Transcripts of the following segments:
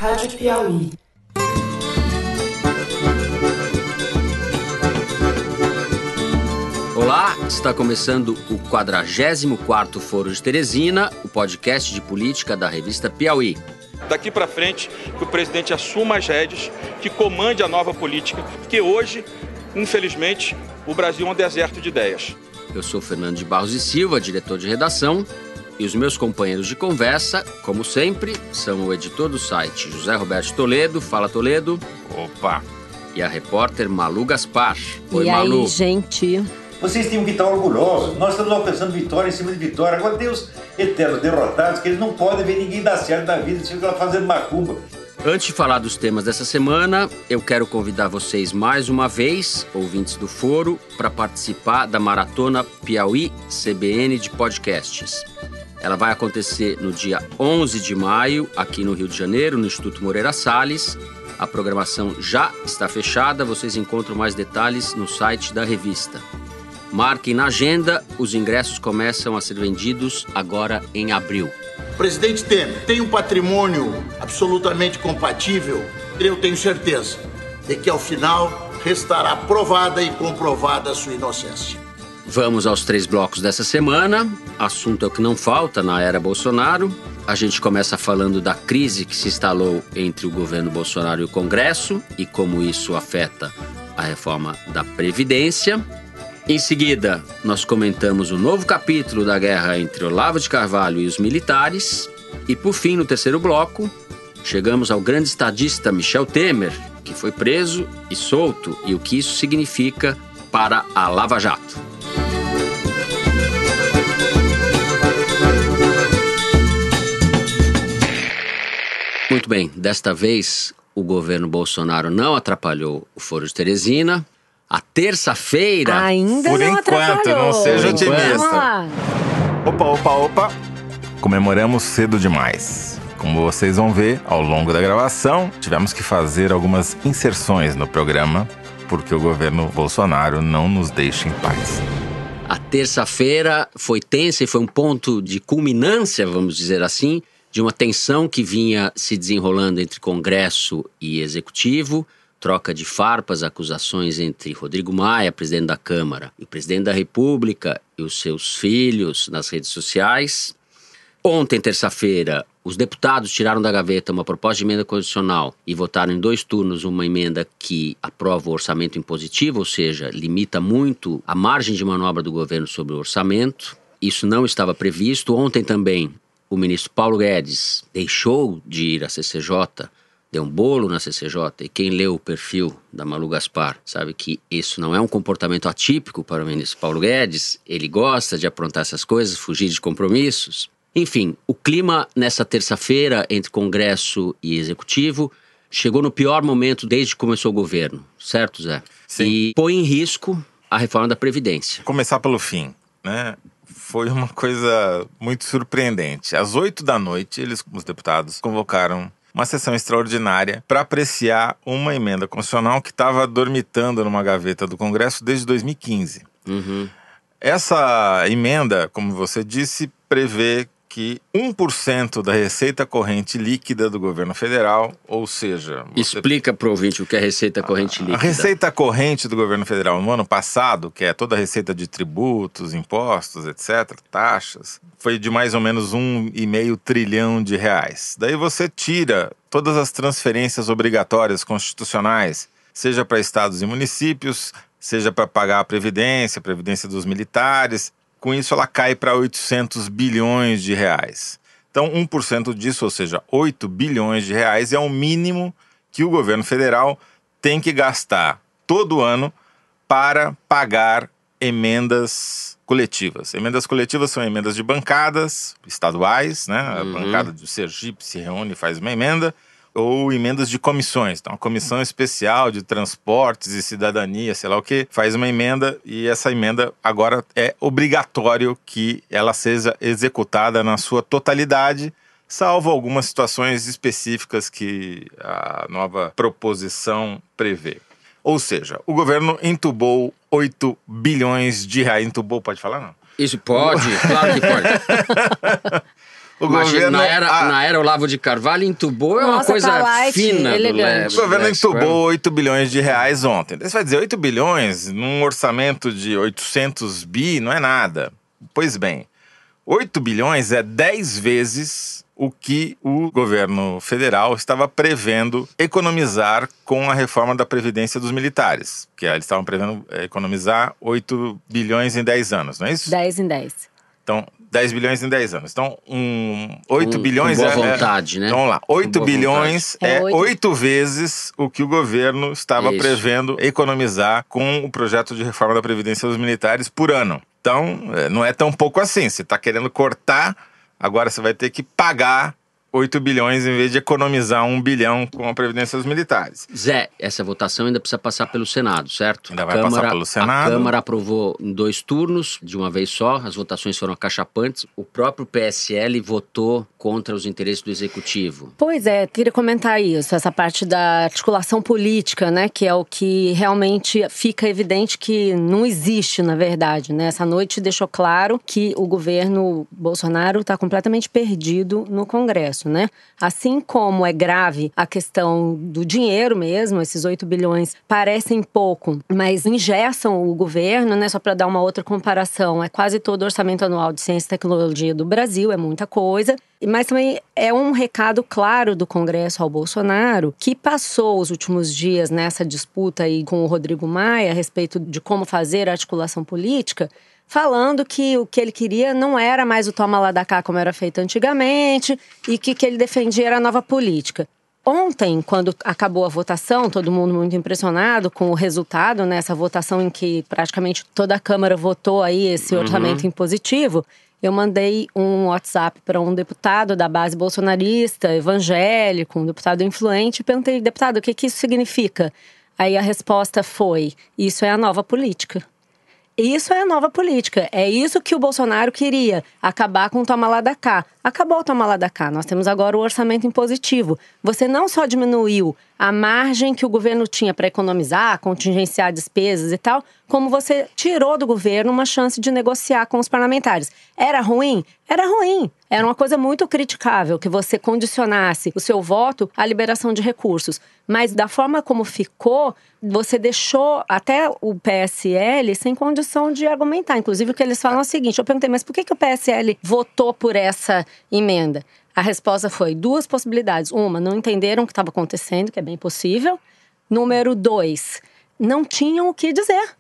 Rádio Piauí. Olá, está começando o 44º Foro de Teresina, o podcast de política da revista Piauí. Daqui para frente, que o presidente assuma as rédeas, que comande a nova política, porque hoje, infelizmente, o Brasil é um deserto de ideias. Eu sou Fernando de Barros e Silva, diretor de redação, e os meus companheiros de conversa, como sempre, são o editor do site José Roberto Toledo. Fala, Toledo. Opa! E a repórter Malu Gaspar. Oi, e Malu. Aí, gente? Vocês tinham que estar orgulhosos. Nós estamos alcançando vitória em cima de vitória. Agora tem os eternos derrotados que eles não podem ver ninguém dar certo na vida. Eles ficam lá fazendo macumba. Antes de falar dos temas dessa semana, eu quero convidar vocês mais uma vez, ouvintes do Foro, para participar da Maratona Piauí CBN de podcasts. Ela vai acontecer no dia 11 de maio, aqui no Rio de Janeiro, no Instituto Moreira Salles. A programação já está fechada, vocês encontram mais detalhes no site da revista. Marquem na agenda, os ingressos começam a ser vendidos agora em abril. Presidente Temer tem um patrimônio absolutamente compatível, eu tenho certeza de que ao final restará provada e comprovada a sua inocência. Vamos aos 3 blocos dessa semana. Assunto é o que não falta na era Bolsonaro. A gente começa falando da crise que se instalou entre o governo Bolsonaro e o Congresso e como isso afeta a reforma da Previdência. Em seguida, nós comentamos o novo capítulo da guerra entre Olavo de Carvalho e os militares. E, por fim, no terceiro bloco, chegamos ao grande estadista Michel Temer, que foi preso e solto, e o que isso significa para a Lava Jato. Muito bem, desta vez o governo Bolsonaro não atrapalhou o Foro de Teresina. A terça-feira... Ainda por não enquanto, atrapalhou. não seja Vamos otimista. lá. Opa. Comemoramos cedo demais. Como vocês vão ver, ao longo da gravação, tivemos que fazer algumas inserções no programa, porque o governo Bolsonaro não nos deixa em paz. A terça-feira foi tensa e foi um ponto de culminância, vamos dizer assim, de uma tensão que vinha se desenrolando entre Congresso e Executivo, troca de farpas, acusações entre Rodrigo Maia, presidente da Câmara, e o presidente da República e os seus filhos nas redes sociais. Ontem, terça-feira, os deputados tiraram da gaveta uma proposta de emenda constitucional e votaram em 2 turnos uma emenda que aprova o orçamento impositivo, ou seja, limita muito a margem de manobra do governo sobre o orçamento. Isso não estava previsto. Ontem também o ministro Paulo Guedes deixou de ir à CCJ, deu um bolo na CCJ, e quem leu o perfil da Malu Gaspar sabe que isso não é um comportamento atípico para o ministro Paulo Guedes. Ele gosta de aprontar essas coisas, fugir de compromissos. Enfim, o clima nessa terça-feira entre Congresso e Executivo chegou no pior momento desde que começou o governo, certo, Zé? Sim. E põe em risco a reforma da Previdência. Começar pelo fim, né? Foi uma coisa muito surpreendente. Às 8 da noite, os deputados, convocaram uma sessão extraordinária para apreciar uma emenda constitucional que estava dormitando numa gaveta do Congresso desde 2015. Essa emenda, como você disse, prevê que 1% da receita corrente líquida do governo federal, ou seja... Explica para o ouvinte o que é receita corrente líquida. A receita corrente do governo federal no ano passado, que é toda a receita de tributos, impostos, etc., taxas, foi de mais ou menos 1,5 trilhão de reais. Daí você tira todas as transferências obrigatórias constitucionais, seja para estados e municípios, seja para pagar a previdência dos militares. Com isso, ela cai para 800 bilhões de reais. Então, 1% disso, ou seja, 8 bilhões de reais, é o mínimo que o governo federal tem que gastar todo ano para pagar emendas coletivas. Emendas coletivas são emendas de bancadas estaduais, né? A bancada do Sergipe se reúne e faz uma emenda, ou emendas de comissões. Então, a Comissão Especial de Transportes e Cidadania, sei lá o que, faz uma emenda, e essa emenda agora é obrigatório que ela seja executada na sua totalidade, salvo algumas situações específicas que a nova proposição prevê. Ou seja, o governo entubou 8 bilhões de reais. Entubou, pode falar, não? Isso pode, claro que pode. Imagina, na era Olavo de Carvalho, entubou. É uma coisa fina do leve. O governo entubou 8 bilhões de reais ontem. Você vai dizer, 8 bilhões num orçamento de 800 bi não é nada. Pois bem, 8 bilhões é 10 vezes o que o governo federal estava prevendo economizar com a reforma da Previdência dos militares. Que eles estavam prevendo economizar 8 bilhões em 10 anos, não é isso? 10 em 10. Então, 10 bilhões em 10 anos. Então, 8 bilhões com boa vontade, né? Então, vamos lá. 8 bilhões é 8 vezes o que o governo estava prevendo economizar com o projeto de reforma da Previdência dos militares por ano. Então, não é tão pouco assim. Você está querendo cortar, agora você vai ter que pagar 8 bilhões em vez de economizar 1 bilhão com a Previdência dos militares. Zé, essa votação ainda precisa passar pelo Senado, certo? Ainda vai passar pelo Senado. A Câmara aprovou em 2 turnos, de uma vez só, as votações foram acachapantes. O próprio PSL votou contra os interesses do Executivo. Pois é, queria comentar isso, essa parte da articulação política, né, que é o que realmente fica evidente que não existe, na verdade, né? Essa noite deixou claro que o governo Bolsonaro está completamente perdido no Congresso. Né? Assim como é grave a questão do dinheiro mesmo, esses 8 bilhões parecem pouco, mas engessam o governo, né? Só para dar uma outra comparação, é quase todo o orçamento anual de ciência e tecnologia do Brasil, é muita coisa. Mas também é um recado claro do Congresso ao Bolsonaro, que passou os últimos dias nessa disputa aí com o Rodrigo Maia a respeito de como fazer a articulação política, falando que o que ele queria não era mais o toma lá da cá como era feito antigamente e que ele defendia era a nova política. Ontem, quando acabou a votação, todo mundo muito impressionado com o resultado, né? Essa votação em que praticamente toda a Câmara votou aí esse orçamento impositivo, eu mandei um WhatsApp para um deputado da base bolsonarista, evangélico, um deputado influente, e perguntei, deputado, o que isso significa? Aí a resposta foi, isso é a nova política. Isso é a nova política. É isso que o Bolsonaro queria, acabar com o toma lá da cá. Acabou o toma lá da cá. Nós temos agora o orçamento impositivo. Você não só diminuiu a margem que o governo tinha para economizar, contingenciar despesas e tal, como você tirou do governo uma chance de negociar com os parlamentares. Era ruim? Era ruim. Era uma coisa muito criticável que você condicionasse o seu voto à liberação de recursos. Mas da forma como ficou, você deixou até o PSL sem condição de argumentar. Inclusive, o que eles falam é o seguinte, eu perguntei, mas por que o PSL votou por essa emenda? A resposta foi 2 possibilidades. Uma, não entenderam o que estava acontecendo, que é bem possível. Número 2, não tinham o que dizer.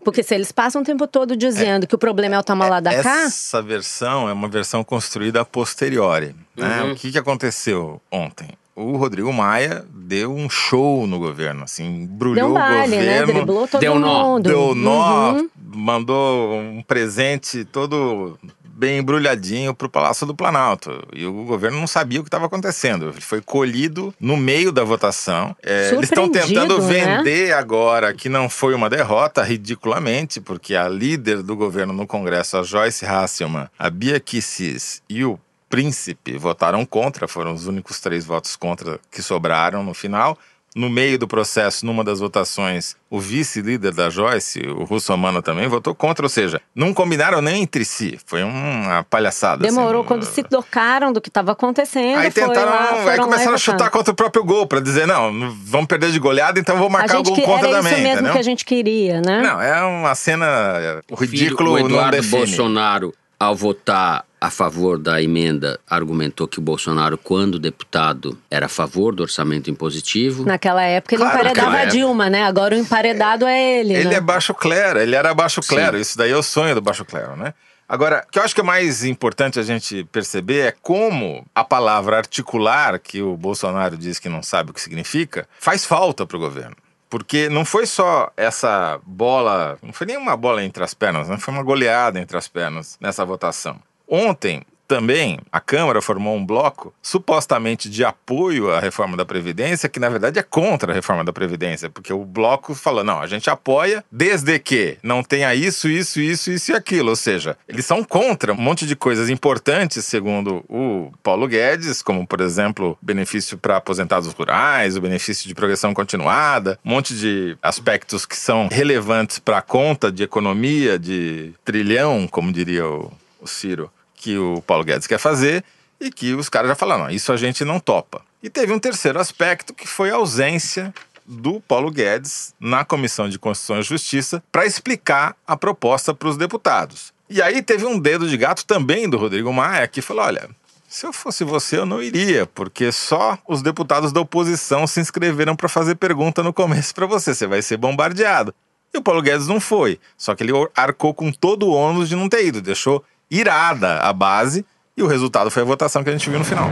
Porque se eles passam o tempo todo dizendo que o problema é o toma lá da cá... Essa versão é uma versão construída a posteriori. Né? O que aconteceu ontem? O Rodrigo Maia deu um show no governo, assim, embrulhou o governo. Né? Driblou todo mundo. Deu nó, mandou um presente todo bem embrulhadinho pro Palácio do Planalto. E o governo não sabia o que estava acontecendo. Ele foi colhido no meio da votação. Eles estão tentando vender agora que não foi uma derrota, ridiculamente, porque a líder do governo no Congresso, a Joyce Hasselmann, a Bia Kicis e o Príncipe votaram contra, foram os únicos 3 votos contra que sobraram no final. No meio do processo, numa das votações, o vice-líder da Joyce, o Russomano, também votou contra, ou seja, não combinaram nem entre si. Foi uma palhaçada. Demorou, assim, quando se tocaram do que estava acontecendo. Aí tentaram, aí começaram a chutar contra o próprio gol, para dizer, não, vamos perder de goleada, então vou marcar o gol contra também. Era isso mesmo, entendeu? Que a gente queria, né? Não, é uma cena ridículo. O Eduardo não define. Bolsonaro, ao votar a favor da emenda, argumentou que o Bolsonaro, quando deputado, era a favor do orçamento impositivo. Naquela época ele emparedava a Dilma, né? Agora o emparedado é ele. Ele né? é baixo clero, ele era baixo clero. Isso daí é o sonho do baixo clero, né? Agora, o que eu acho que é mais importante a gente perceber é como a palavra articular, que o Bolsonaro diz que não sabe o que significa, faz falta para o governo. Porque não foi só essa bola, não foi nenhuma bola entre as pernas, né? Foi uma goleada entre as pernas nessa votação. Ontem, também, a Câmara formou um bloco supostamente de apoio à reforma da Previdência, que na verdade é contra a reforma da Previdência, porque o bloco falou, não, a gente apoia desde que não tenha isso e aquilo, ou seja, eles são contra um monte de coisas importantes, segundo o Paulo Guedes, como, por exemplo, benefício para aposentados rurais, o benefício de progressão continuada, um monte de aspectos que são relevantes para a conta de economia, de trilhão, como diria o Ciro, que o Paulo Guedes quer fazer, e que os caras já falaram, não, isso a gente não topa. E teve um terceiro aspecto, que foi a ausência do Paulo Guedes na Comissão de Constituição e Justiça para explicar a proposta para os deputados. E aí teve um dedo de gato também do Rodrigo Maia, que falou, olha, se eu fosse você eu não iria, porque só os deputados da oposição se inscreveram para fazer pergunta no começo para você, você vai ser bombardeado. E o Paulo Guedes não foi, só que ele arcou com todo o ônus de não ter ido, deixou irada a base e o resultado foi a votação que a gente viu no final.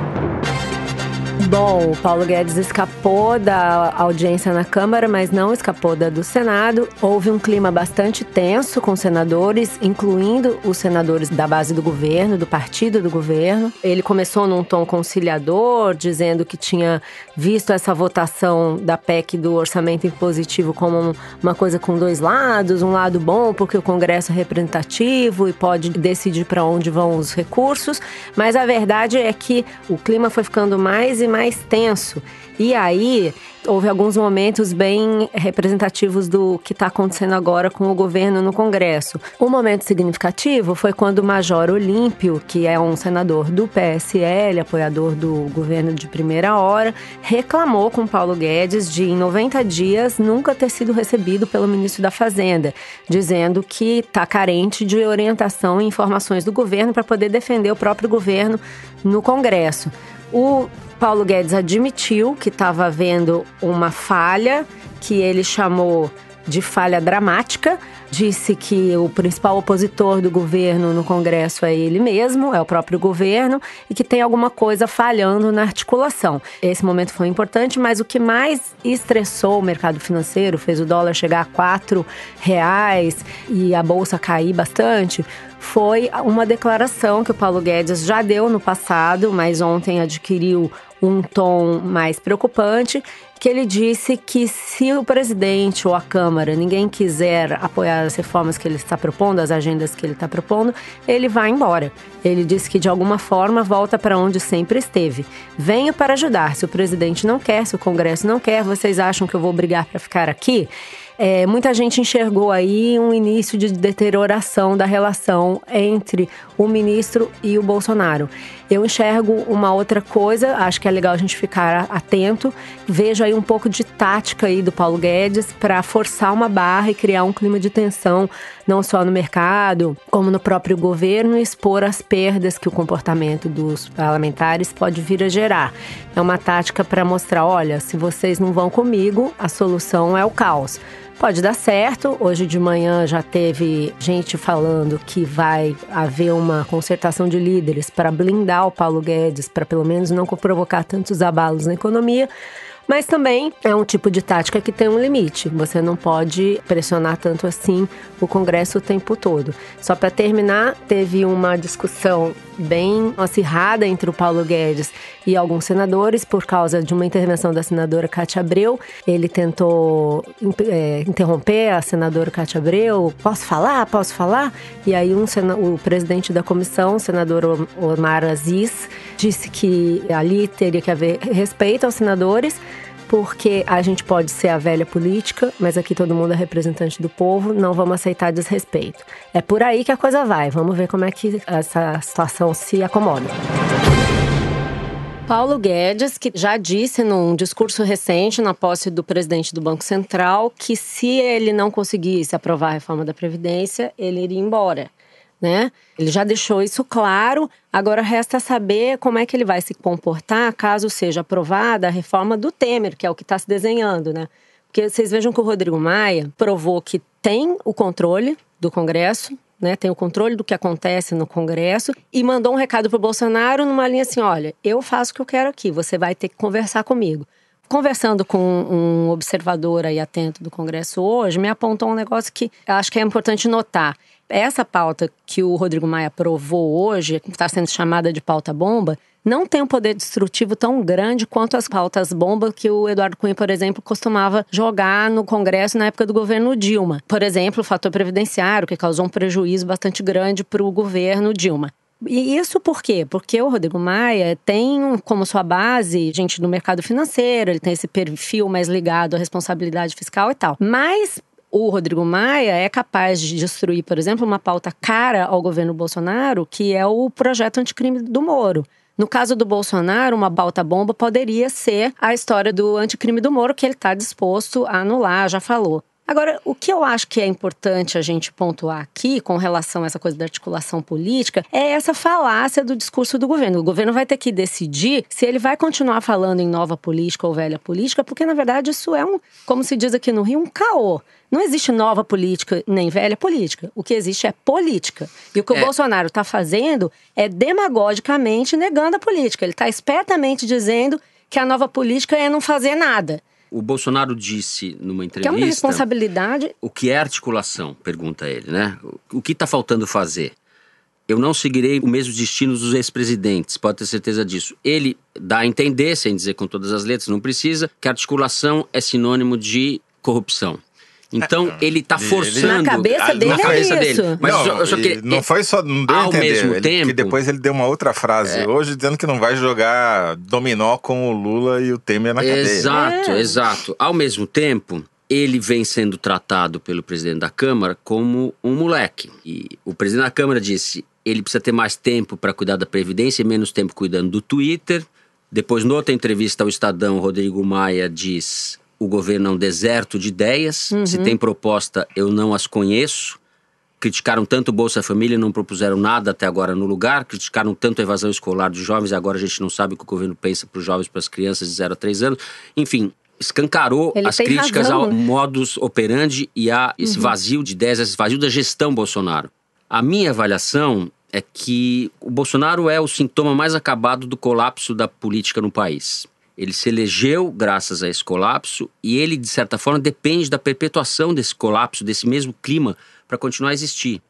Bom, o Paulo Guedes escapou da audiência na Câmara, mas não escapou da do Senado. Houve um clima bastante tenso com senadores, incluindo os senadores da base do governo, do partido do governo. Ele começou num tom conciliador, dizendo que tinha visto essa votação da PEC do orçamento impositivo como uma coisa com dois lados. Um lado bom, porque o Congresso é representativo e pode decidir para onde vão os recursos. Mas a verdade é que o clima foi ficando mais e mais tenso. E aí, houve alguns momentos bem representativos do que está acontecendo agora com o governo no Congresso. Um momento significativo foi quando o Major Olímpio, que é um senador do PSL, apoiador do governo de primeira hora, reclamou com Paulo Guedes de, em 90 dias, nunca ter sido recebido pelo ministro da Fazenda, dizendo que está carente de orientação e informações do governo para poder defender o próprio governo no Congresso. O Paulo Guedes admitiu que estava havendo uma falha, que ele chamou de falha dramática, disse que o principal opositor do governo no Congresso é ele mesmo, é o próprio governo, e que tem alguma coisa falhando na articulação. Esse momento foi importante, mas o que mais estressou o mercado financeiro, fez o dólar chegar a R$4 e a bolsa cair bastante, foi uma declaração que o Paulo Guedes já deu no passado, mas ontem adquiriu um tom mais preocupante, que ele disse que se o presidente ou a Câmara, ninguém quiser apoiar as reformas que ele está propondo, as agendas que ele está propondo, ele vai embora. Ele disse que de alguma forma volta para onde sempre esteve. Venho para ajudar. Se o presidente não quer, se o Congresso não quer, vocês acham que eu vou brigar para ficar aqui? Muita gente enxergou aí um início de deterioração da relação entre o ministro e o Bolsonaro. Eu enxergo uma outra coisa, acho que é legal a gente ficar atento. Vejo aí um pouco de tática aí do Paulo Guedes para forçar uma barra e criar um clima de tensão, não só no mercado, como no próprio governo, e expor as perdas que o comportamento dos parlamentares pode vir a gerar. É uma tática para mostrar, olha, se vocês não vão comigo, a solução é o caos. Pode dar certo. Hoje de manhã já teve gente falando que vai haver uma concertação de líderes para blindar o Paulo Guedes, para pelo menos não provocar tantos abalos na economia. Mas também é um tipo de tática que tem um limite. Você não pode pressionar tanto assim o Congresso o tempo todo. Só para terminar, teve uma discussão bem acirrada entre o Paulo Guedes e alguns senadores por causa de uma intervenção da senadora Cátia Abreu. Ele tentou interromper a senadora Cátia Abreu. Posso falar? E aí o presidente da comissão, o senador Omar Aziz, disse que ali teria que haver respeito aos senadores, porque a gente pode ser a velha política, mas aqui todo mundo é representante do povo, não vamos aceitar desrespeito. É por aí que a coisa vai, vamos ver como é que essa situação se acomoda. Paulo Guedes, que já disse num discurso recente na posse do presidente do Banco Central que se ele não conseguisse aprovar a reforma da Previdência, ele iria embora, né? Ele já deixou isso claro, agora resta saber como é que ele vai se comportar caso seja aprovada a reforma do Temer, que é o que está se desenhando, né? Porque vocês vejam que o Rodrigo Maia provou que tem o controle do Congresso, né? Tem o controle do que acontece no Congresso e mandou um recado para o Bolsonaro numa linha assim, olha, eu faço o que eu quero aqui, você vai ter que conversar comigo. Conversando com um observador aí atento do Congresso hoje, me apontou um negócio que eu acho que é importante notar. Essa pauta que o Rodrigo Maia aprovou hoje, que está sendo chamada de pauta-bomba, não tem um poder destrutivo tão grande quanto as pautas-bomba que o Eduardo Cunha, por exemplo, costumava jogar no Congresso na época do governo Dilma. Por exemplo, o fator previdenciário, que causou um prejuízo bastante grande para o governo Dilma. E isso por quê? Porque o Rodrigo Maia tem como sua base gente do mercado financeiro, ele tem esse perfil mais ligado à responsabilidade fiscal e tal. Mas o Rodrigo Maia é capaz de destruir, por exemplo, uma pauta cara ao governo Bolsonaro, que é o projeto anticrime do Moro. No caso do Bolsonaro, uma bauta-bomba poderia ser a história do anticrime do Moro, que ele está disposto a anular, já falou. Agora, o que eu acho que é importante a gente pontuar aqui com relação a essa coisa da articulação política é essa falácia do discurso do governo. O governo vai ter que decidir se ele vai continuar falando em nova política ou velha política, porque, na verdade, isso é como se diz aqui no Rio, um caô. Não existe nova política nem velha política. O que existe é política. E o que o Bolsonaro está fazendo é demagogicamente negando a política. Ele está espertamente dizendo que a nova política é não fazer nada. O Bolsonaro disse numa entrevista… Que é uma responsabilidade… O que é articulação? Pergunta ele, né? O que está faltando fazer? Eu não seguirei o mesmo destino dos ex-presidentes, pode ter certeza disso. Ele dá a entender, sem dizer com todas as letras, não precisa, que articulação é sinônimo de corrupção. Então, ele está forçando… Na cabeça dele é isso. Mas não foi só… Não deu a entender. Mesmo tempo, que depois ele deu uma outra frase hoje, dizendo que não vai jogar dominó com o Lula e o Temer na cadeia. Exato. Ao mesmo tempo, ele vem sendo tratado pelo presidente da Câmara como um moleque. E o presidente da Câmara disse… Ele precisa ter mais tempo para cuidar da Previdência e menos tempo cuidando do Twitter. Depois, noutra entrevista ao Estadão, Rodrigo Maia diz… O governo é um deserto de ideias. Se tem proposta, eu não as conheço. Criticaram tanto o Bolsa Família e não propuseram nada até agora no lugar. Criticaram tanto a evasão escolar dos jovens e agora a gente não sabe o que o governo pensa para os jovens, para as crianças de 0 a 3 anos. Enfim, escancarou as críticas ao modus operandi e a esse vazio de ideias, esse vazio da gestão Bolsonaro. A minha avaliação é que o Bolsonaro é o sintoma mais acabado do colapso da política no país. Ele se elegeu graças a esse colapso e ele, de certa forma, depende da perpetuação desse colapso, desse mesmo clima, para continuar a existir.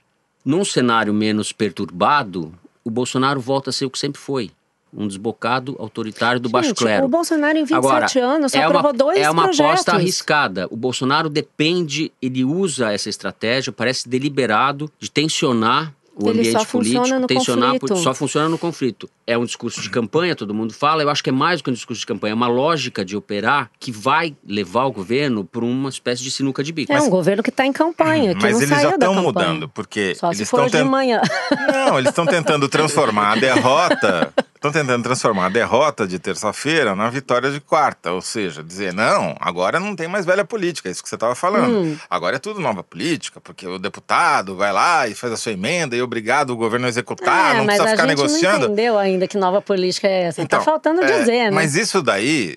Num cenário menos perturbado, o Bolsonaro volta a ser o que sempre foi. Um desbocado autoritário do baixo clero. O Bolsonaro em 27 anos só aprovou 2 projetos. É uma aposta arriscada. O Bolsonaro depende, ele usa essa estratégia, parece deliberado, de tensionar o ambiente político, só funciona no conflito. É um discurso de campanha, todo mundo fala. Eu acho que é mais do que um discurso de campanha. É uma lógica de operar que vai levar o governo para uma espécie de sinuca de bico. É um governo que está em campanha, que mas não eles saiu já estão da mudando, porque só eles se for de manhã. Não, eles estão tentando transformar a derrota… Estão tentando transformar a derrota de terça-feira na vitória de quarta. Ou seja, dizer, não, agora não tem mais velha política, é isso que você estava falando. Agora é tudo nova política, porque o deputado vai lá e faz a sua emenda e é obrigado o governo a executar, não precisa ficar negociando. Mas a gente não entendeu ainda que nova política é essa. Então, tá faltando dizer, né? Mas isso daí…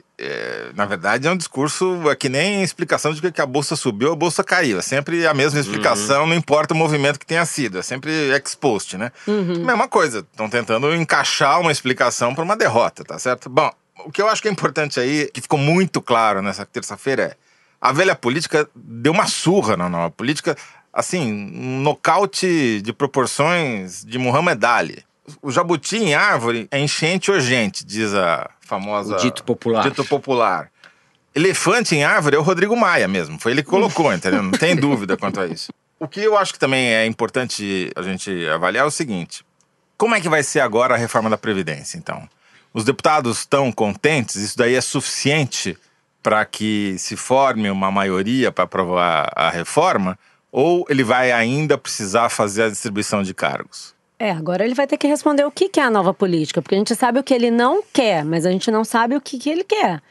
na verdade, é um discurso que nem explicação de que a bolsa subiu, a bolsa caiu. É sempre a mesma explicação, não importa o movimento que tenha sido. É sempre ex-post, né? Mesma coisa, estão tentando encaixar uma explicação para uma derrota, tá certo? Bom, o que eu acho que é importante aí, que ficou muito claro nessa terça-feira é… A velha política deu uma surra na nova política, assim, um nocaute de proporções de Muhammad Ali. O jabuti em árvore é enchente ou gente, diz a famosa… O dito popular. Elefante em árvore é o Rodrigo Maia mesmo. Foi ele que colocou, entendeu? Não tem dúvida quanto a isso. O que eu acho que também é importante a gente avaliar é o seguinte. Como é que vai ser agora a reforma da Previdência, então? Os deputados estão contentes? Isso daí é suficiente para que se forme uma maioria para aprovar a reforma? Ou ele vai ainda precisar fazer a distribuição de cargos? Agora ele vai ter que responder o que é a nova política, porque a gente sabe o que ele não quer, mas a gente não sabe o que ele quer,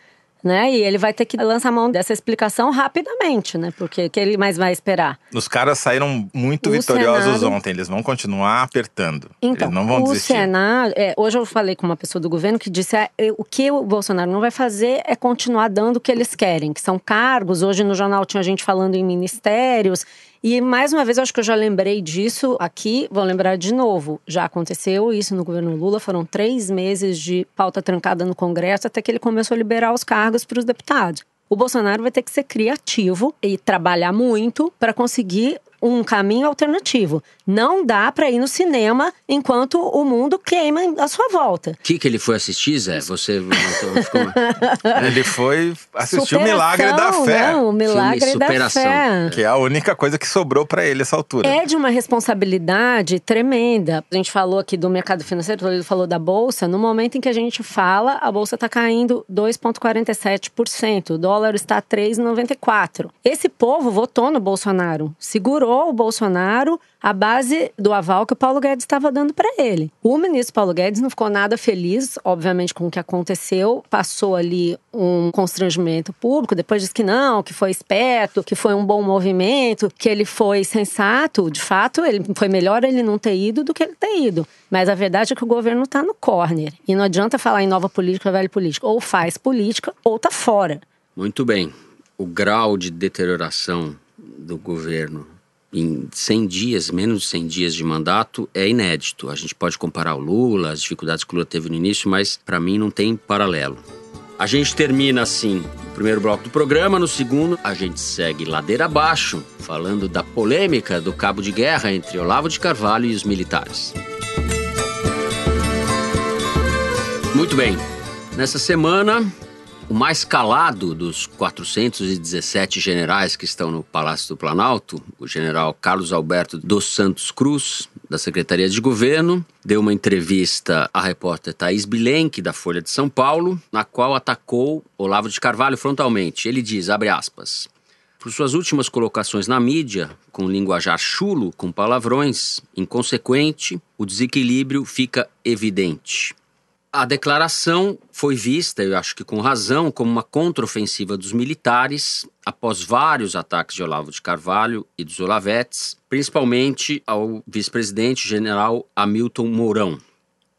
né? E ele vai ter que lançar mão dessa explicação rapidamente, né? Porque o que ele mais vai esperar? Os caras saíram muito vitoriosos ontem, eles vão continuar apertando, então, eles não vão desistir. Senado, hoje eu falei com uma pessoa do governo que disse o que o Bolsonaro não vai fazer é continuar dando o que eles querem, que são cargos. Hoje no jornal tinha gente falando em ministérios. E mais uma vez, eu acho que eu já lembrei disso aqui, vou lembrar de novo. Já aconteceu isso no governo Lula, foram 3 meses de pauta trancada no Congresso até que ele começou a liberar os cargos para os deputados. O Bolsonaro vai ter que ser criativo e trabalhar muito para conseguir um caminho alternativo. Não dá para ir no cinema enquanto o mundo queima à sua volta. O que ele foi assistir, Zé? Você ficou… Ele foi assistir o Milagre da Fé. Não, o Milagre da Fé. Que é a única coisa que sobrou para ele essa altura. É de uma responsabilidade tremenda. A gente falou aqui do mercado financeiro, ele falou da Bolsa. No momento em que a gente fala, a Bolsa está caindo 2,47%. O dólar está 3,94%. Esse povo votou no Bolsonaro, segurou tirou o Bolsonaro à base do aval que o Paulo Guedes estava dando para ele. O ministro Paulo Guedes não ficou nada feliz, obviamente, com o que aconteceu. Passou ali um constrangimento público, depois disse que não, que foi esperto, que foi um bom movimento, que ele foi sensato. De fato, foi melhor ele não ter ido do que ele ter ido. Mas a verdade é que o governo está no corner. E não adianta falar em nova política, velha política. Ou faz política ou está fora. Muito bem. O grau de deterioração do governo em 100 dias, menos de 100 dias de mandato, é inédito. A gente pode comparar o Lula, as dificuldades que o Lula teve no início, mas para mim não tem paralelo. A gente termina assim o primeiro bloco do programa. No segundo, a gente segue ladeira abaixo, falando da polêmica do cabo de guerra entre Olavo de Carvalho e os militares. Muito bem. Nessa semana, o mais calado dos 417 generais que estão no Palácio do Planalto, o general Carlos Alberto dos Santos Cruz, da Secretaria de Governo, deu uma entrevista à repórter Thaís Bilenque, da Folha de São Paulo, na qual atacou Olavo de Carvalho frontalmente. Ele diz, abre aspas, por suas últimas colocações na mídia, com linguajar chulo, com palavrões, inconsequente, o desequilíbrio fica evidente. A declaração foi vista, eu acho que com razão, como uma contraofensiva dos militares após vários ataques de Olavo de Carvalho e dos Olavetes, principalmente ao vice-presidente general Hamilton Mourão.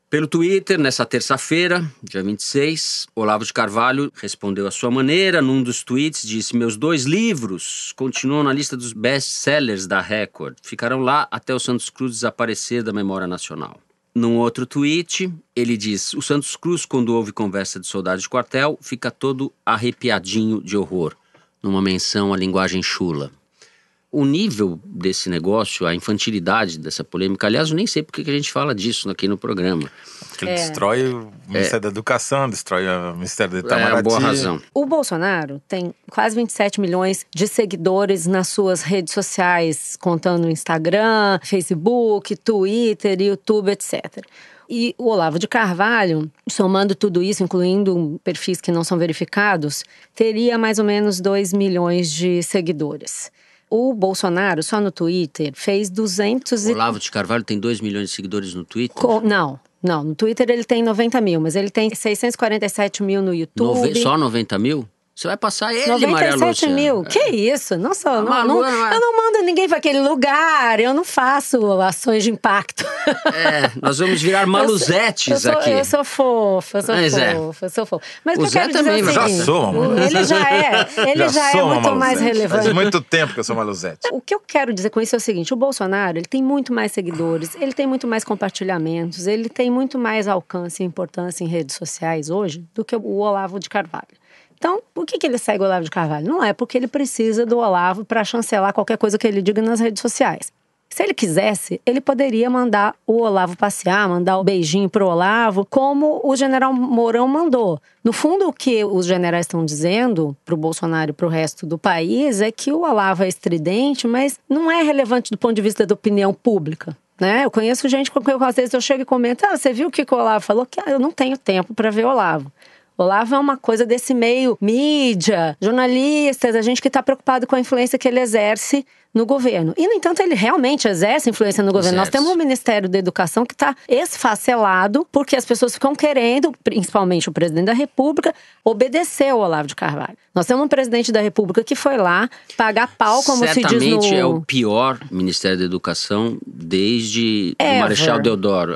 Pelo Twitter, nessa terça-feira, dia 26, Olavo de Carvalho respondeu à sua maneira. Num dos tweets, disse: meus 2 livros continuam na lista dos best-sellers da Record. Ficarão lá até o Santos Cruz desaparecer da memória nacional. Num outro tweet, ele diz: o Santos Cruz, quando houve conversa de soldado de quartel, fica todo arrepiadinho de horror. Numa menção à linguagem chula. O nível desse negócio, a infantilidade dessa polêmica, aliás, eu nem sei porque que a gente fala disso aqui no programa. Porque ele destrói o Ministério da Educação, destrói o Ministério da Itamaraty. É uma boa razão. O Bolsonaro tem quase 27 milhões de seguidores nas suas redes sociais, contando Instagram, Facebook, Twitter, YouTube, etc. E o Olavo de Carvalho, somando tudo isso, incluindo perfis que não são verificados, teria mais ou menos 2 milhões de seguidores. O Bolsonaro, só no Twitter, fez 200 O Olavo de Carvalho tem 2 milhões de seguidores no Twitter? Não, no Twitter ele tem 90 mil, mas ele tem 647 mil no YouTube. Só 90 mil? Você vai passar ele, Maria Lúcia. 97 mil, que isso? Nossa, eu não mando ninguém para aquele lugar, eu não faço ações de impacto. Nós vamos virar maluzetes aqui. Eu sou fofa, eu sou fofa. Mas o que eu quero dizer também, é o seguinte, já sou, mano. Ele já é muito mais relevante. Faz muito tempo que eu sou maluzete. O que eu quero dizer com isso é o seguinte, o Bolsonaro, ele tem muito mais seguidores, ele tem muito mais compartilhamentos, ele tem muito mais alcance e importância em redes sociais hoje do que o Olavo de Carvalho. Então, por que ele segue o Olavo de Carvalho? Não é porque ele precisa do Olavo para chancelar qualquer coisa que ele diga nas redes sociais. Se ele quisesse, ele poderia mandar o Olavo passear, mandar o beijinho pro Olavo, como o general Mourão mandou. No fundo, o que os generais estão dizendo pro Bolsonaro e pro resto do país é que o Olavo é estridente, mas não é relevante do ponto de vista da opinião pública. Né? Eu conheço gente com quem às vezes eu chego e comento: você viu o que o Olavo falou? Que eu não tenho tempo para ver o Olavo. Olavo é uma coisa desse meio mídia, jornalistas, a gente que está preocupado com a influência que ele exerce no governo. E, no entanto, ele realmente exerce influência no governo. Nós temos um Ministério da Educação que está esfacelado porque as pessoas ficam querendo, principalmente o presidente da República, obedecer ao Olavo de Carvalho. Nós temos um presidente da República que foi lá pagar pau, como se diz no... Certamente é o pior Ministério da Educação desde o Marechal Deodoro,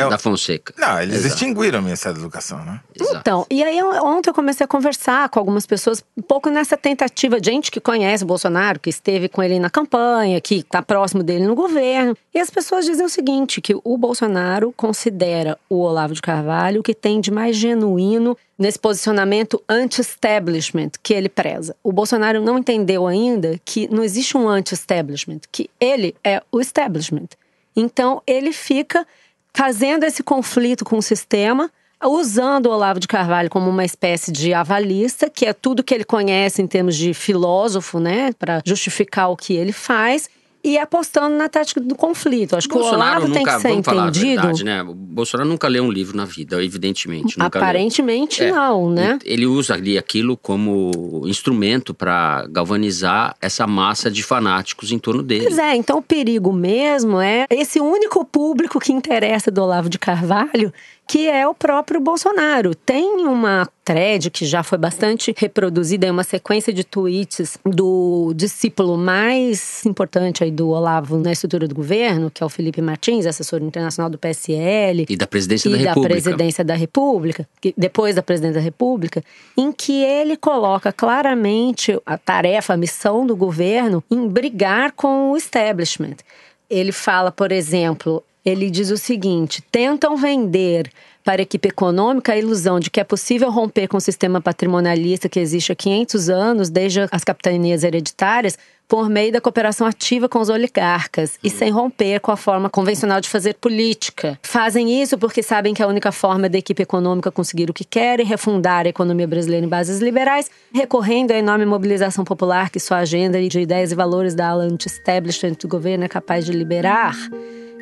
da Fonseca. Não, eles extinguiram o Ministério da Educação, né? Então, e aí ontem eu comecei a conversar com algumas pessoas, um pouco nessa tentativa, de gente que conhece o Bolsonaro, que esteve com ele na campanha, que está próximo dele no governo. E as pessoas dizem o seguinte, que o Bolsonaro considera o Olavo de Carvalho o que tem de mais genuíno nesse posicionamento anti-establishment que ele preza. O Bolsonaro não entendeu ainda que não existe um anti-establishment, que ele é o establishment. Então, ele fica fazendo esse conflito com o sistema, usando o Olavo de Carvalho como uma espécie de avalista, que é tudo que ele conhece em termos de filósofo, né, para justificar o que ele faz. e apostando na tática do conflito. Acho que o Olavo tem que ser vamos falar a entendido. verdade, né? O Bolsonaro nunca leu um livro na vida, evidentemente. Aparentemente não, né? Ele usa ali aquilo como instrumento para galvanizar essa massa de fanáticos em torno dele. Pois é, então o perigo mesmo é esse único público que interessa do Olavo de Carvalho, que é o próprio Bolsonaro. Tem uma thread que já foi bastante reproduzida, uma sequência de tweets do discípulo mais importante aí do Olavo na estrutura do governo, que é o Felipe Martins, assessor internacional do PSL. E da presidência da República. República. Presidência da República, depois da presidência da República, em que ele coloca claramente a tarefa, a missão do governo em brigar com o establishment. Ele fala, por exemplo, ele diz o seguinte: tentam vender para a equipe econômica a ilusão de que é possível romper com o sistema patrimonialista que existe há 500 anos, desde as capitanias hereditárias, por meio da cooperação ativa com os oligarcas e sem romper com a forma convencional de fazer política. Fazem isso porque sabem que a única forma da equipe econômica conseguir o que quer e refundar a economia brasileira em bases liberais, recorrendo à enorme mobilização popular que sua agenda de ideias e valores da ala anti-establishment do governo é capaz de liberar.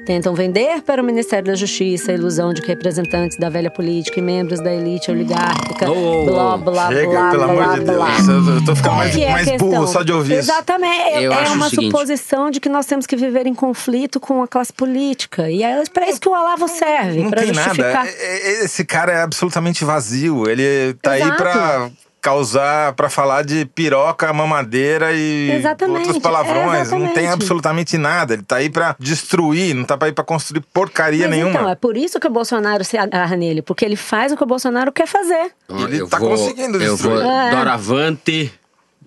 Tentam vender para o Ministério da Justiça a ilusão de que representantes da velha política e membros da elite oligárquica, blá, blá, chega, blá, pelo blá, amor de blá. Deus. Eu tô ficando mais burro questão? só de ouvir isso. Exatamente. Eu É acho uma o seguinte: suposição de que nós temos que viver em conflito com a classe política. E é para isso que o Olavo serve, Não para tem justificar. nada. Esse cara é absolutamente vazio. Ele tá aí pra causar, pra falar de piroca, mamadeira e outros palavrões. Não tem absolutamente nada. Ele tá aí pra destruir, não tá aí pra construir porcaria nenhuma. Então, é por isso que o Bolsonaro se agarra nele, porque ele faz o que o Bolsonaro quer fazer. Ele tá conseguindo destruir. Eu vou doravante,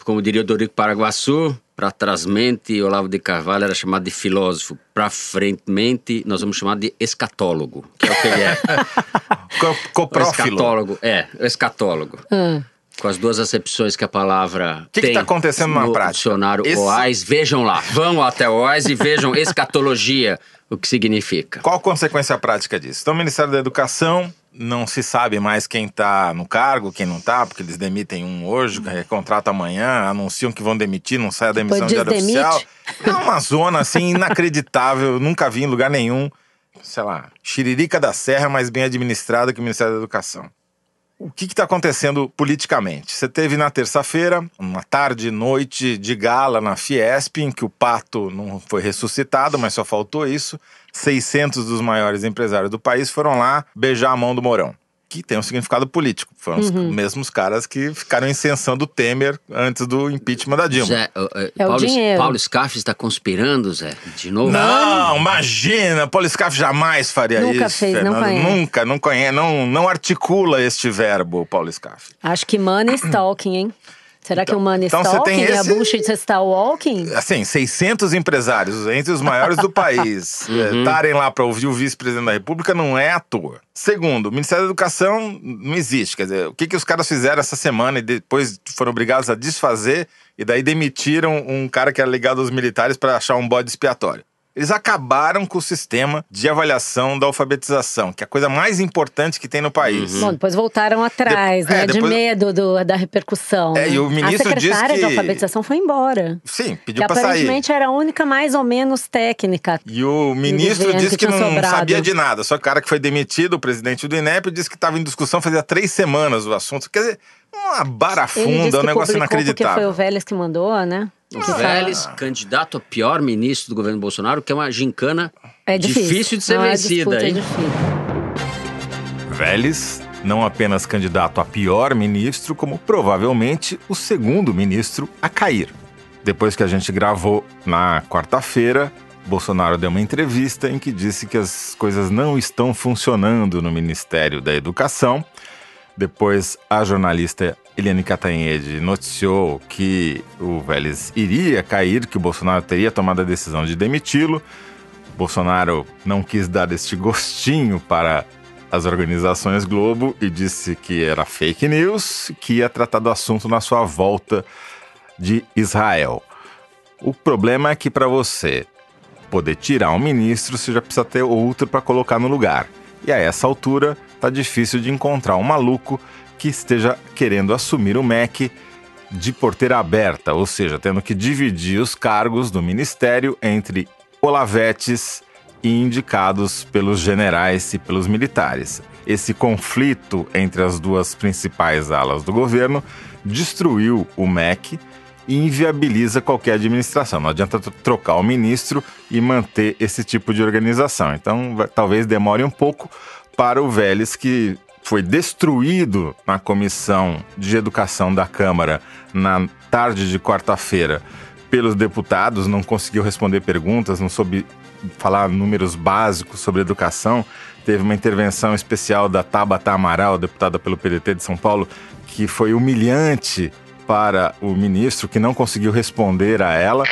como diria o Dorico Paraguaçu, para trasmente Olavo de Carvalho era chamado de filósofo, para frentemente nós vamos chamar de escatólogo, que é o que ele é. Coprófilo. Escatólogo, o escatólogo. Com as duas acepções que a palavra O que está acontecendo na prática? Dicionário OAS, vejam lá. Vão até o OAS e vejam escatologia, o que significa. Qual a consequência prática disso? Então, o Ministério da Educação, não se sabe mais quem está no cargo, quem não está, porque eles demitem um hoje, contratam amanhã, anunciam que vão demitir, não sai a demissão de diário oficial. É uma zona, assim, inacreditável, nunca vi em lugar nenhum. Sei lá, Xiririca da Serra, mais bem administrada que o Ministério da Educação. O que está acontecendo politicamente? Você teve na terça-feira, uma tarde, noite de gala na Fiesp, em que o Pato não foi ressuscitado, mas só faltou isso. 600 dos maiores empresários do país foram lá beijar a mão do Mourão, que tem um significado político. Foram os mesmos caras que ficaram incensando o Temer antes do impeachment da Dilma. Zé, o dinheiro. Paulo Scaff está conspirando, Zé, de novo? Não, imagina, Paulo Scaff jamais faria Nunca isso. fez, não conhece. Não conhece, não articula este verbo, Paulo Scaff. Acho que money stalking, hein? Será que o money stalking é a bullshit stalking? Assim, 600 empresários, entre os maiores do país, estarem lá para ouvir o vice-presidente da República não é à toa. Segundo, o Ministério da Educação não existe. Quer dizer, o que os caras fizeram essa semana e depois foram obrigados a desfazer e daí demitiram um cara que era ligado aos militares para achar um bode expiatório? Eles acabaram com o sistema de avaliação da alfabetização, que é a coisa mais importante que tem no país. Bom, depois voltaram atrás, né? Depois... De medo da repercussão. E o ministro disse que... A secretária de alfabetização foi embora. Sim, pediu para sair. Aparentemente era a única mais ou menos técnica. E o ministro disse que não sabia de nada. Só que o cara que foi demitido, o presidente do INEP, disse que estava em discussão fazia 3 semanas o assunto. Quer dizer, uma barafunda, um negócio inacreditável. Porque foi o Vélez que mandou, né? O Vélez, candidato a pior ministro do governo Bolsonaro, que é uma gincana difícil de ser vencida. É difícil. Vélez, não apenas candidato a pior ministro, como provavelmente o segundo ministro a cair. Depois que a gente gravou na quarta-feira, Bolsonaro deu uma entrevista em que disse que as coisas não estão funcionando no Ministério da Educação. Depois, a jornalista Eliane Cantanhede noticiou que o Vélez iria cair, que o Bolsonaro teria tomado a decisão de demiti-lo. Bolsonaro não quis dar este gostinho para as organizações Globo e disse que era fake news, que ia tratar do assunto na sua volta de Israel. O problema é que para você poder tirar um ministro, você já precisa ter outro para colocar no lugar. E a essa altura, tá difícil de encontrar um maluco que esteja querendo assumir o MEC de porteira aberta, ou seja, tendo que dividir os cargos do ministério entre olavetes e indicados pelos generais e pelos militares. Esse conflito entre as duas principais alas do governo destruiu o MEC e inviabiliza qualquer administração. Não adianta trocar o ministro e manter esse tipo de organização. Então, talvez demore um pouco para o Vélez, que foi destruído na Comissão de Educação da Câmara na tarde de quarta-feira pelos deputados, não conseguiu responder perguntas, não soube falar números básicos sobre educação. Teve uma intervenção especial da Tabata Amaral, deputada pelo PDT de São Paulo, que foi humilhante para o ministro, que não conseguiu responder a ela.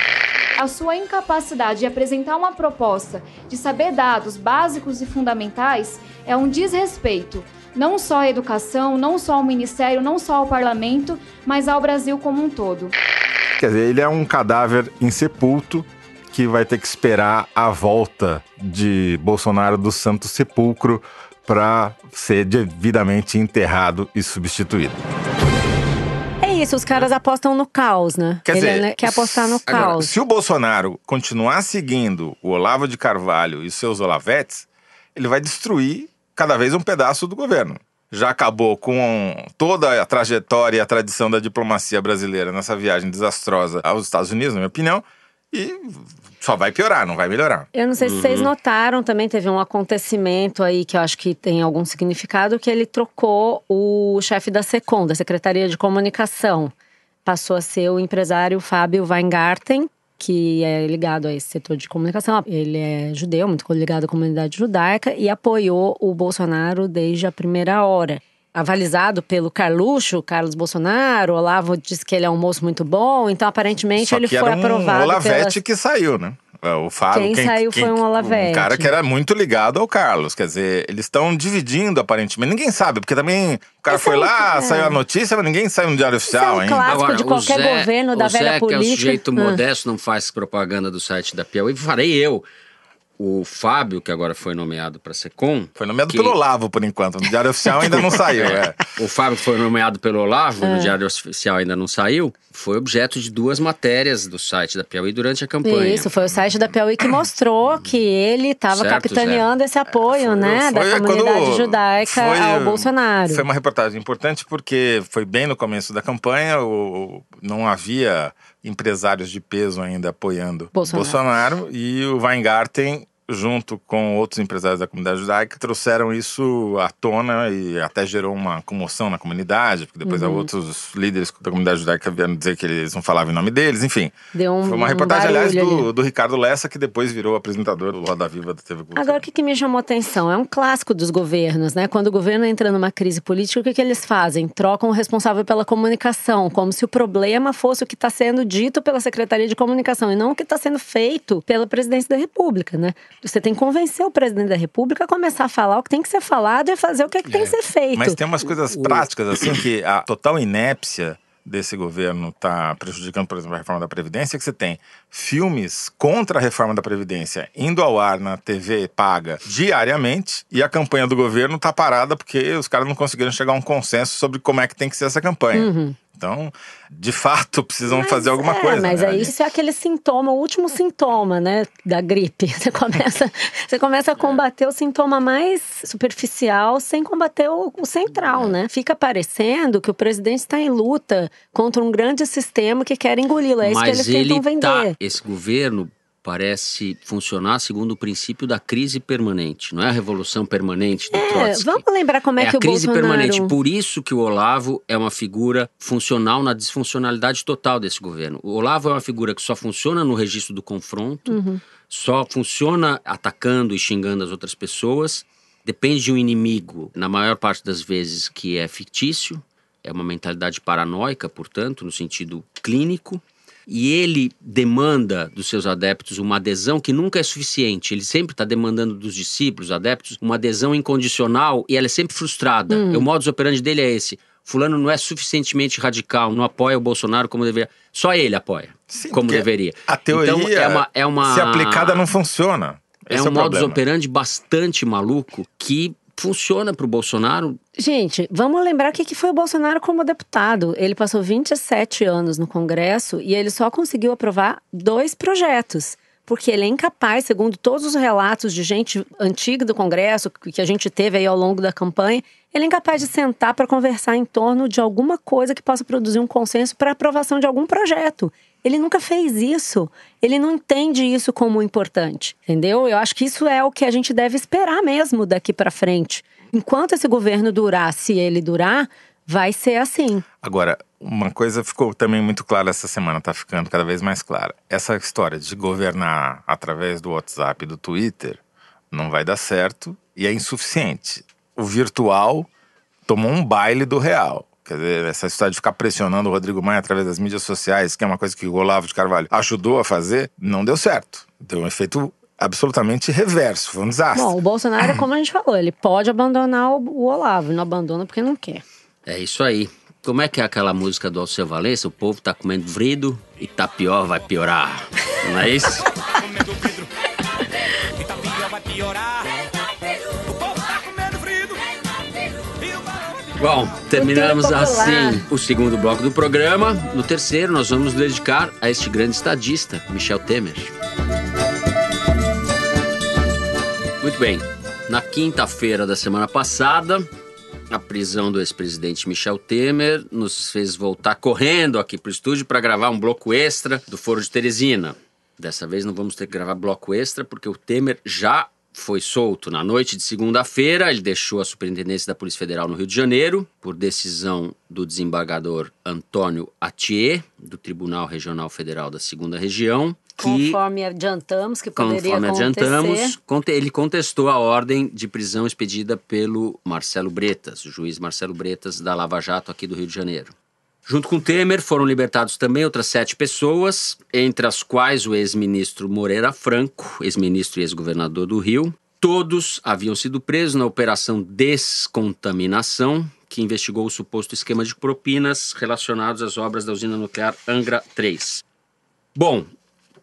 A sua incapacidade de apresentar uma proposta, de saber dados básicos e fundamentais, é um desrespeito, não só à educação, não só ao Ministério, não só ao Parlamento, mas ao Brasil como um todo. Quer dizer, ele é um cadáver insepulto que vai ter que esperar a volta de Bolsonaro do Santo Sepulcro para ser devidamente enterrado e substituído. É isso, os caras apostam no caos, né? Quer dizer, quer apostar no agora, caos. Se o Bolsonaro continuar seguindo o Olavo de Carvalho e seus olavetes, ele vai destruir cada vez um pedaço do governo. Já acabou com toda a trajetória e a tradição da diplomacia brasileira nessa viagem desastrosa aos Estados Unidos, na minha opinião, e só vai piorar, não vai melhorar. Eu não sei se vocês notaram, também teve um acontecimento aí que eu acho que tem algum significado, que ele trocou o chefe da SECOM, da Secretaria de Comunicação. Passou a ser o empresário Fábio Weingarten, que é ligado a esse setor de comunicação. Ele é judeu, muito ligado à comunidade judaica, e apoiou o Bolsonaro desde a primeira hora. Avalizado pelo Carluxo, Carlos Bolsonaro, o Olavo disse que ele é um moço muito bom, então aparentemente ele foi aprovado. Só que era um Olavete que saiu, né? O Fábio, quem saiu foi um Olavete. Um cara que era muito ligado ao Carlos. Quer dizer, eles estão dividindo aparentemente. Ninguém sabe, porque também o cara foi lá, saiu a notícia, mas ninguém saiu no Diário Oficial ainda. É um clássico de qualquer governo da velha política. O Zé, que é um sujeito modesto, não faz propaganda do site da Piauí. Farei eu. O Fábio, que agora foi nomeado para SECOM... Foi nomeado pelo Olavo, por enquanto. No Diário Oficial ainda não saiu. O Fábio, que foi nomeado pelo Olavo, no Diário Oficial ainda não saiu, foi objeto de 2 matérias do site da Piauí durante a campanha. Isso, foi o site da Piauí que mostrou que ele estava capitaneando esse apoio, da comunidade judaica ao Bolsonaro. Foi uma reportagem importante porque foi bem no começo da campanha, não havia empresários de peso ainda apoiando Bolsonaro e o Weingarten, junto com outros empresários da comunidade judaica, trouxeram isso à tona e até gerou uma comoção na comunidade, porque depois outros líderes da comunidade judaica vieram dizer que eles não falavam em nome deles, enfim. Foi uma reportagem, aliás, do Ricardo Lessa, que depois virou apresentador do Roda Viva da TV Cultura. Agora, o que me chamou a atenção? É um clássico dos governos, né? Quando o governo entra numa crise política, o que eles fazem? Trocam o responsável pela comunicação, como se o problema fosse o que está sendo dito pela Secretaria de Comunicação, e não o que está sendo feito pela Presidência da República, né? Você tem que convencer o presidente da República a começar a falar o que tem que ser falado e fazer o que tem que ser feito. Mas tem umas coisas práticas, assim, que a total inépcia desse governo está prejudicando, por exemplo, a reforma da Previdência, que você tem filmes contra a reforma da Previdência indo ao ar na TV paga diariamente, e a campanha do governo está parada porque os caras não conseguiram chegar a um consenso sobre como é que tem que ser essa campanha. Então, de fato, precisam fazer alguma coisa. Mas aí isso é aquele sintoma, o último sintoma, né, da gripe. Você começa a combater o sintoma mais superficial sem combater o central, né? Fica parecendo que o presidente está em luta contra um grande sistema que quer engoli-lo. É isso que eles tentam vender. Esse governo parece funcionar segundo o princípio da crise permanente. Não é a revolução permanente do Trotsky. Vamos lembrar como é que o Bolsonaro... É a crise permanente. Por isso que o Olavo é uma figura funcional na disfuncionalidade total desse governo. O Olavo é uma figura que só funciona no registro do confronto, só funciona atacando e xingando as outras pessoas, depende de um inimigo, na maior parte das vezes, que é fictício, é uma mentalidade paranoica, portanto, no sentido clínico. E ele demanda dos seus adeptos uma adesão que nunca é suficiente. Ele sempre está demandando dos discípulos, adeptos, uma adesão incondicional, e ela é sempre frustrada. O modus operandi dele é esse. Fulano não é suficientemente radical, não apoia o Bolsonaro como deveria. Só ele apoia, como deveria. A teoria, então, se aplicada, não funciona. É um modus operandi bastante maluco que funciona para o Bolsonaro. Gente, vamos lembrar o que foi o Bolsonaro como deputado. Ele passou 27 anos no Congresso e ele só conseguiu aprovar 2 projetos. Porque ele é incapaz, segundo todos os relatos de gente antiga do Congresso, que a gente teve aí ao longo da campanha, ele é incapaz de sentar para conversar em torno de alguma coisa que possa produzir um consenso para aprovação de algum projeto. Ele nunca fez isso. Ele não entende isso como importante, entendeu? Eu acho que isso é o que a gente deve esperar mesmo daqui para frente. Enquanto esse governo durar, se ele durar, vai ser assim. Agora, uma coisa ficou também muito clara essa semana, tá ficando cada vez mais clara. Essa história de governar através do WhatsApp e do Twitter não vai dar certo e é insuficiente. O virtual tomou um baile do real. Quer dizer, essa história de ficar pressionando o Rodrigo Maia através das mídias sociais, que é uma coisa que o Olavo de Carvalho ajudou a fazer, não deu certo. Deu um efeito absolutamente reverso, foi um desastre. Bom, o Bolsonaro, como a gente falou, ele pode abandonar o Olavo, não abandona porque não quer. É isso aí. Como é que é aquela música do Alceu Valença? O povo tá comendo vrido e tá pior, vai piorar. Não é isso? Comendo vidro e tá pior, vai piorar. O povo tá comendo vrido e o barulho. Bom, terminamos assim o segundo bloco do programa. No terceiro, nós vamos nos dedicar a este grande estadista, Michel Temer. Muito bem. Na quinta-feira da semana passada, a prisão do ex-presidente Michel Temer nos fez voltar correndo aqui pro estúdio para gravar um bloco extra do Foro de Teresina. Dessa vez não vamos ter que gravar bloco extra porque o Temer já foi solto na noite de segunda-feira. Ele deixou a Superintendência da Polícia Federal no Rio de Janeiro por decisão do desembargador Antônio Atier, do Tribunal Regional Federal da 2ª Região. Conforme adiantamos, que poderia acontecer. Ele contestou a ordem de prisão expedida pelo Marcelo Bretas, o juiz Marcelo Bretas da Lava Jato aqui do Rio de Janeiro. Junto com Temer foram libertados também outras 7 pessoas, entre as quais o ex-ministro Moreira Franco, ex-ministro e ex-governador do Rio. Todos haviam sido presos na Operação Descontaminação, que investigou o suposto esquema de propinas relacionados às obras da usina nuclear Angra 3. Bom,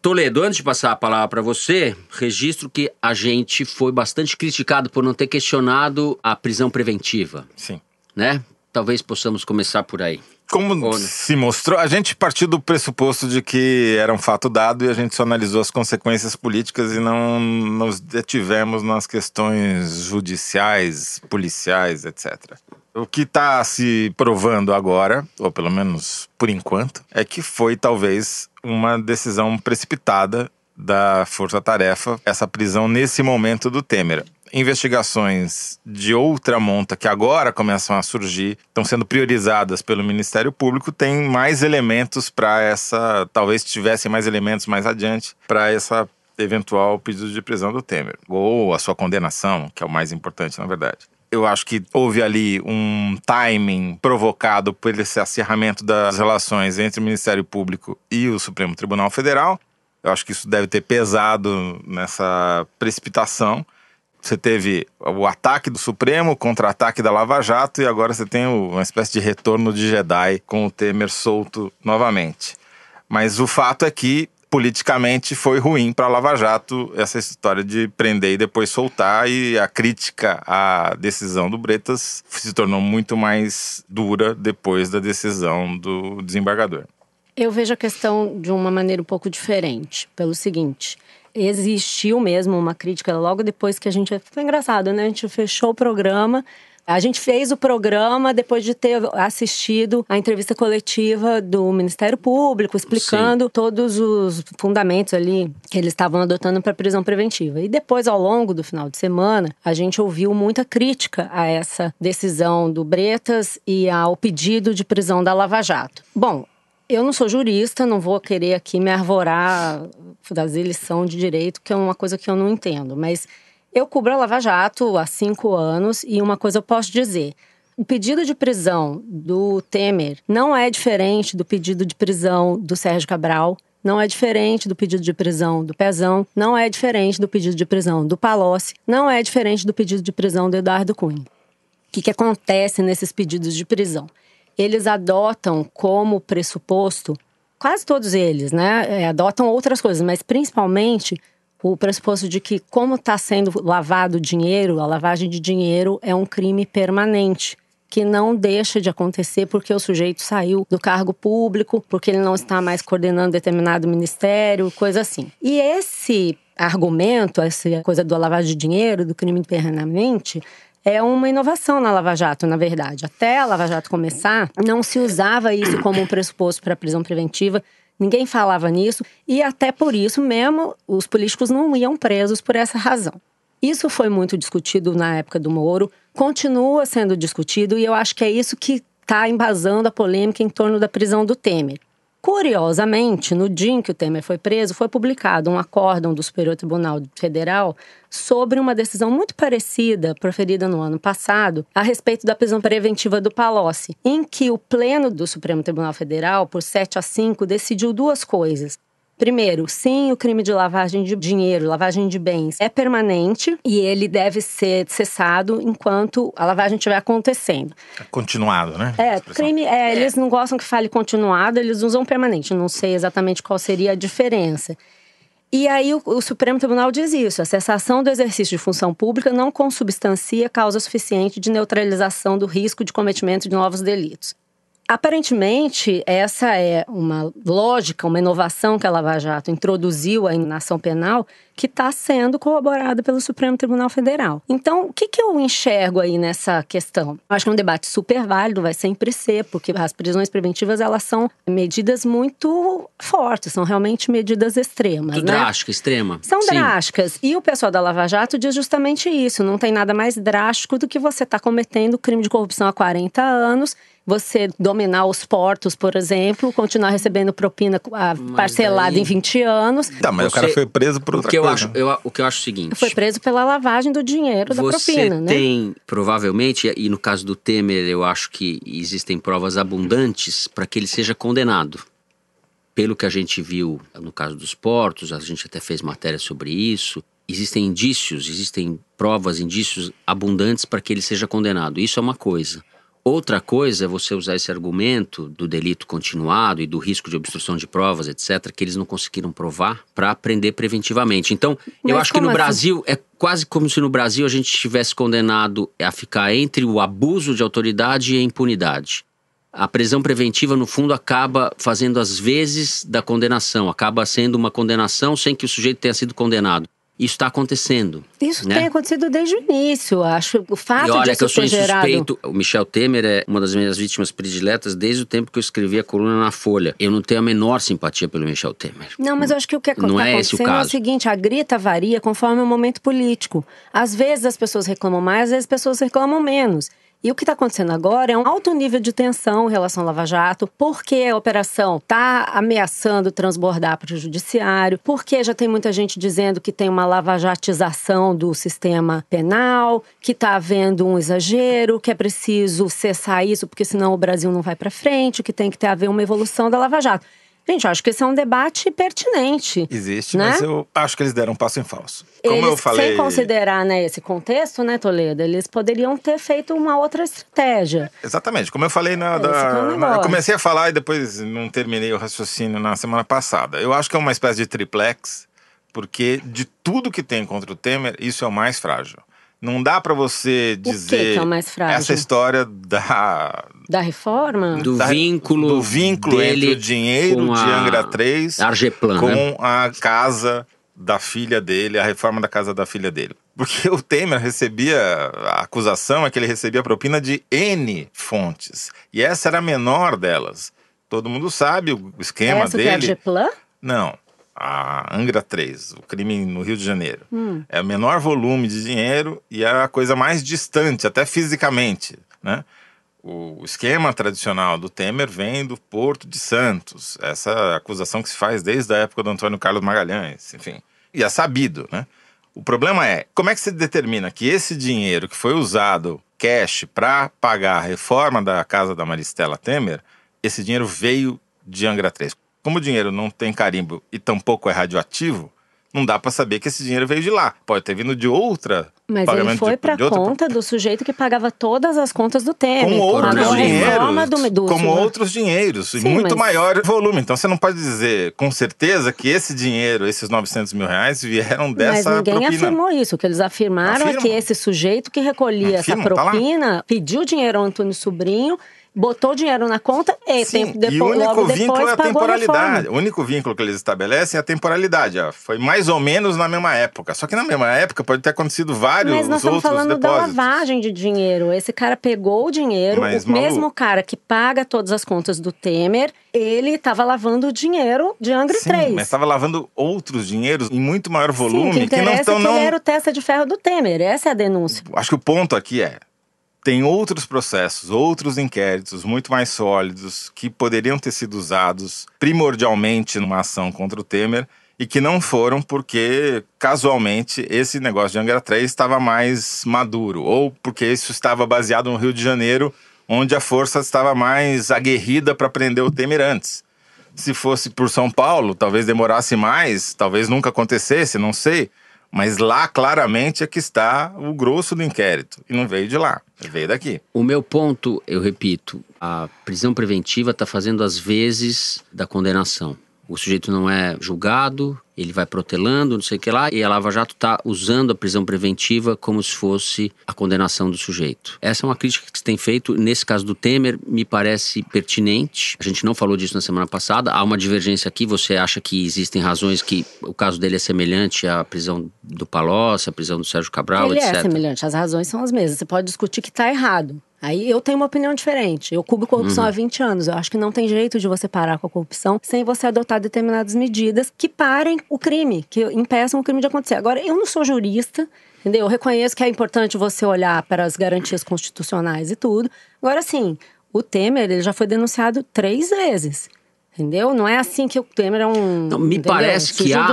Toledo, antes de passar a palavra para você, registro que a gente foi bastante criticado por não ter questionado a prisão preventiva. Sim. Né? Talvez possamos começar por aí. Como se mostrou, a gente partiu do pressuposto de que era um fato dado e a gente só analisou as consequências políticas e não nos detivemos nas questões judiciais, policiais, etc. O que está se provando agora, ou pelo menos por enquanto, é que foi talvez uma decisão precipitada da Força-Tarefa, essa prisão nesse momento do Temer. Investigações de outra monta que agora começam a surgir, estão sendo priorizadas pelo Ministério Público, tem mais elementos para essa, talvez tivessem mais elementos mais adiante para essa eventual pedido de prisão do Temer, ou a sua condenação, que é o mais importante na verdade. Eu acho que houve ali um timing provocado por esse acirramento das relações entre o Ministério Público e o Supremo Tribunal Federal. Eu acho que isso deve ter pesado nessa precipitação. Você teve o ataque do Supremo, o contra-ataque da Lava Jato e agora você tem uma espécie de retorno de Jedi com o Temer solto novamente. Mas o fato é que politicamente foi ruim para a Lava Jato essa história de prender e depois soltar, e a crítica à decisão do Bretas se tornou muito mais dura depois da decisão do desembargador. Eu vejo a questão de uma maneira um pouco diferente, pelo seguinte: existiu mesmo uma crítica logo depois que a gente... Foi engraçado, né? A gente fechou o programa. A gente fez o programa depois de ter assistido a entrevista coletiva do Ministério Público, explicando Sim. todos os fundamentos ali que eles estavam adotando para prisão preventiva. E depois, ao longo do final de semana, a gente ouviu muita crítica a essa decisão do Bretas e ao pedido de prisão da Lava Jato. Bom, eu não sou jurista, não vou querer aqui me arvorar, fazer lição de direito, que é uma coisa que eu não entendo, mas... Eu cubro a Lava Jato há 5 anos e uma coisa eu posso dizer. O pedido de prisão do Temer não é diferente do pedido de prisão do Sérgio Cabral, não é diferente do pedido de prisão do Pezão, não é diferente do pedido de prisão do Palocci, não é diferente do pedido de prisão do Eduardo Cunha. O que acontece nesses pedidos de prisão? Eles adotam como pressuposto, quase todos eles, né? Adotam outras coisas, mas principalmente o pressuposto de que, como está sendo lavado dinheiro, a lavagem de dinheiro é um crime permanente, que não deixa de acontecer porque o sujeito saiu do cargo público, porque ele não está mais coordenando determinado ministério, coisa assim. E esse argumento, essa coisa da lavagem de dinheiro, do crime permanente, é uma inovação na Lava Jato, na verdade. Até a Lava Jato começar, não se usava isso como um pressuposto para a prisão preventiva. Ninguém falava nisso e até por isso mesmo os políticos não iam presos por essa razão. Isso foi muito discutido na época do Moro, continua sendo discutido e eu acho que é isso que está embasando a polêmica em torno da prisão do Temer. Curiosamente, no dia em que o Temer foi preso, foi publicado um acórdão do Superior Tribunal Federal sobre uma decisão muito parecida, proferida no ano passado, a respeito da prisão preventiva do Palocci, em que o Pleno do Supremo Tribunal Federal, por 7-5, decidiu duas coisas. Primeiro, sim, o crime de lavagem de dinheiro, lavagem de bens, é permanente e ele deve ser cessado enquanto a lavagem estiver acontecendo. É continuado, né? Crime, eles não gostam que fale continuado, eles usam permanente. Não sei exatamente qual seria a diferença. E aí o Supremo Tribunal diz isso: a cessação do exercício de função pública não consubstancia causa suficiente de neutralização do risco de cometimento de novos delitos. Aparentemente, essa é uma lógica, uma inovação que a Lava Jato introduziu aí na ação penal, que está sendo corroborada pelo Supremo Tribunal Federal. Então, o que eu enxergo aí nessa questão? Eu acho que é um debate super válido, vai sempre ser, porque as prisões preventivas, elas são medidas muito fortes, são realmente medidas extremas, muito drástica, extrema. São drásticas. E o pessoal da Lava Jato diz justamente isso, não tem nada mais drástico do que você estar cometendo crime de corrupção há 40 anos, você dominar os portos, por exemplo, continuar recebendo propina parcelada em 20 anos. Tá, mas o cara foi preso por outra coisa. O que eu acho é o seguinte... Foi preso pela lavagem do dinheiro da propina, né? Você tem, provavelmente, e no caso do Temer, eu acho que existem provas abundantes para que ele seja condenado. Pelo que a gente viu no caso dos portos, a gente até fez matéria sobre isso. Existem indícios, existem provas, indícios abundantes para que ele seja condenado. Isso é uma coisa. Outra coisa é você usar esse argumento do delito continuado e do risco de obstrução de provas, etc., que eles não conseguiram provar para prender preventivamente. Então, eu acho que no Brasil, é quase como se no Brasil a gente estivesse condenado a ficar entre o abuso de autoridade e a impunidade. A prisão preventiva, no fundo, acaba fazendo as vezes da condenação, acaba sendo uma condenação sem que o sujeito tenha sido condenado. Isso está acontecendo. Isso tem acontecido desde o início, acho. O fato e olha de que eu sou gerado... insuspeito. O Michel Temer é uma das minhas vítimas prediletas desde o tempo que eu escrevi a coluna na Folha. Eu não tenho a menor simpatia pelo Michel Temer. Não, mas eu acho que o que está acontecendo é o seguinte: a grita varia conforme o momento político. Às vezes as pessoas reclamam mais, às vezes as pessoas reclamam menos. E o que está acontecendo agora é um alto nível de tensão em relação ao Lava Jato, porque a operação está ameaçando transbordar para o judiciário, porque já tem muita gente dizendo que tem uma lavajatização do sistema penal, que está havendo um exagero, que é preciso cessar isso, porque senão o Brasil não vai para frente, que tem que haver uma evolução da Lava Jato. Gente, eu acho que esse é um debate pertinente. Existe, né? Mas eu acho que eles deram um passo em falso. Como eu falei... Sem considerar, né, esse contexto, né, Toledo, eles poderiam ter feito uma outra estratégia. Exatamente. Como eu falei eu comecei a falar e depois não terminei o raciocínio na semana passada. Eu acho que é uma espécie de triplex, porque de tudo que tem contra o Temer, isso é o mais frágil. Não dá pra você dizer... O que é o mais frágil? Essa história da reforma? Do vínculo entre o dinheiro de Angra 3 Argeplan, com a casa da filha dele, a reforma da casa da filha dele. Porque o Temer a acusação é que ele recebia propina de N fontes. E essa era a menor delas. Todo mundo sabe o esquema essa dele. Essa que é Argeplan? Não. A Angra 3, o crime no Rio de Janeiro. É o menor volume de dinheiro e é a coisa mais distante, até fisicamente, né? O esquema tradicional do Temer vem do Porto de Santos. Essa acusação que se faz desde a época do Antônio Carlos Magalhães, enfim. E é sabido, né? O problema é, como é que se determina que esse dinheiro que foi usado, cash, para pagar a reforma da casa da Maristela Temer, esse dinheiro veio de Angra 3? Como o dinheiro não tem carimbo e tampouco é radioativo, não dá para saber que esse dinheiro veio de lá. Pode ter vindo de outra Mas pagamento ele foi para a conta do sujeito que pagava todas as contas do Temer. Com outros dinheiros. Como outros dinheiros, em muito maior volume. Então você não pode dizer com certeza que esse dinheiro, esses 900 mil reais, vieram dessa propina. Mas ninguém afirmou isso. O que eles afirmaram é que esse sujeito que recolhia essa propina pediu dinheiro ao Antônio Sobrinho, botou dinheiro na conta e tempo depois, e o único vínculo é a temporalidade. A o único vínculo que eles estabelecem é a temporalidade. Foi mais ou menos na mesma época. Só que na mesma época pode ter acontecido vários outros depósitos. Mas nós estamos falando da lavagem de dinheiro. Esse cara pegou o dinheiro, o mesmo cara que paga todas as contas do Temer, ele estava lavando o dinheiro de Angra 3. Mas estava lavando outros dinheiros em muito maior volume. Sim, que não estão. Ele era o testa de ferro do Temer. Essa é a denúncia. Acho que o ponto aqui tem outros processos, outros inquéritos muito mais sólidos que poderiam ter sido usados primordialmente numa ação contra o Temer e que não foram porque, casualmente, esse negócio de Angra 3 estava mais maduro ou porque isso estava baseado no Rio de Janeiro, onde a força estava mais aguerrida para prender o Temer antes. Se fosse por São Paulo, talvez demorasse mais, talvez nunca acontecesse, não sei. Mas lá, claramente, é que está o grosso do inquérito. E não veio de lá, veio daqui. O meu ponto, eu repito, a prisão preventiva está fazendo as vezes da condenação. O sujeito não é julgado, ele vai protelando, não sei o que lá, e a Lava Jato está usando a prisão preventiva como se fosse a condenação do sujeito. Essa é uma crítica que se tem feito, nesse caso do Temer, me parece pertinente. A gente não falou disso na semana passada, há uma divergência aqui, você acha que existem razões que o caso dele é semelhante à prisão do Palocci, à prisão do Sérgio Cabral, etc. Ele é semelhante, as razões são as mesmas. Você pode discutir que está errado. Aí eu tenho uma opinião diferente. Eu cubro corrupção há 20 anos. Eu acho que não tem jeito de você parar com a corrupção sem você adotar determinadas medidas que parem o crime, que impeçam o crime de acontecer. Agora, eu não sou jurista, entendeu? Eu reconheço que é importante você olhar para as garantias constitucionais e tudo. Agora, sim, o Temer ele já foi denunciado 3 vezes. Entendeu? Não é assim que o Temer é um... Não, me parece que há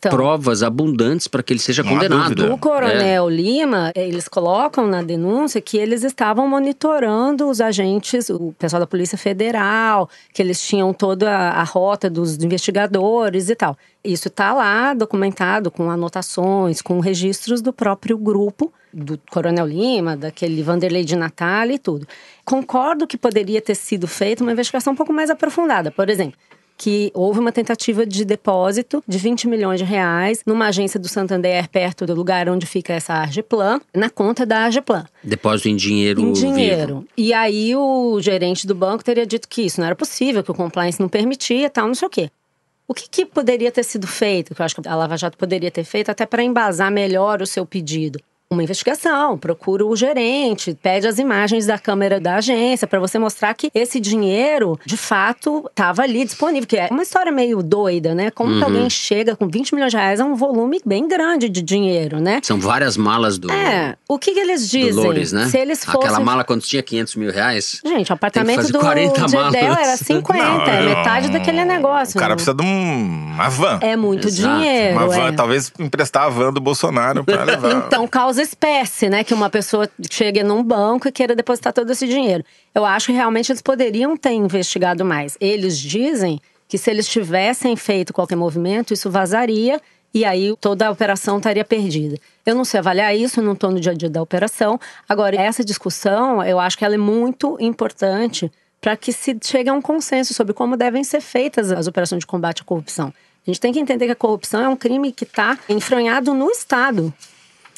provas abundantes para que ele seja condenado. O Coronel Lima, eles colocam na denúncia que eles estavam monitorando os agentes, o pessoal da Polícia Federal, que eles tinham toda a rota dos investigadores e tal. Isso está lá documentado com anotações, com registros do próprio grupo, do Coronel Lima, daquele Vanderlei de Natália e tudo. Concordo que poderia ter sido feita uma investigação um pouco mais aprofundada. Por exemplo, que houve uma tentativa de depósito de 20 milhões de reais numa agência do Santander, perto do lugar onde fica essa Ageplan, na conta da Ageplan. Depósito em dinheiro vivo. E aí o gerente do banco teria dito que isso não era possível, que o compliance não permitia, tal, não sei o quê. O que poderia ter sido feito, que eu acho que a Lava Jato poderia ter feito, até para embasar melhor o seu pedido? Uma investigação, procura o gerente, pede as imagens da câmera da agência para você mostrar que esse dinheiro, de fato, estava ali disponível. Que é uma história meio doida, né? Como que alguém chega com 20 milhões de reais a um volume bem grande de dinheiro, né? São várias malas do... o que eles dizem? Do Loures, né? Se eles fossem... Aquela mala quando tinha 500 mil reais... Gente, o apartamento do Gedel era 50, metade daquele negócio. O cara precisa de uma van. É muito dinheiro. Uma van, talvez emprestar a van do Bolsonaro para levar. Então, causa espécie, né? Que uma pessoa chegue num banco e queira depositar todo esse dinheiro. Eu acho que realmente eles poderiam ter investigado mais. Eles dizem que se eles tivessem feito qualquer movimento, isso vazaria e aí toda a operação estaria perdida. Eu não sei avaliar isso, não estou no dia a dia da operação. Agora, essa discussão, eu acho que ela é muito importante para que se chegue a um consenso sobre como devem ser feitas as operações de combate à corrupção. A gente tem que entender que a corrupção é um crime que está enfronhado no Estado.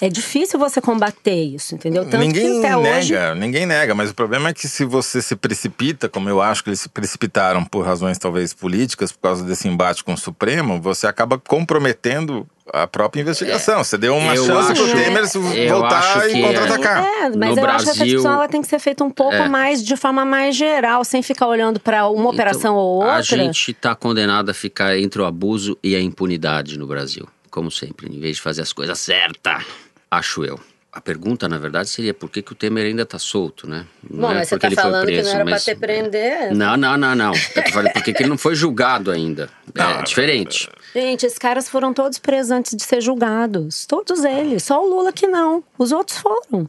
É difícil você combater isso, entendeu? Tanto ninguém que até hoje... Ninguém nega, mas o problema é que se você se precipita, como eu acho que eles se precipitaram por razões talvez políticas, por causa desse embate com o Supremo, você acaba comprometendo a própria investigação. Você deu uma chance pro Temer voltar e contra-atacar. Mas eu acho que essa discussão ela tem que ser feita um pouco mais, de forma mais geral, sem ficar olhando para uma operação ou outra. A gente está condenado a ficar entre o abuso e a impunidade no Brasil, como sempre, em vez de fazer as coisas certas. Acho eu. A pergunta, na verdade, seria por que o Temer ainda está solto, né? Bom, mas você está falando preso, que não era para ter prender. Não. Eu tô falando porque ele não foi julgado ainda. É diferente. Gente, esses caras foram todos presos antes de ser julgados. Todos eles. Só o Lula que não. Os outros foram.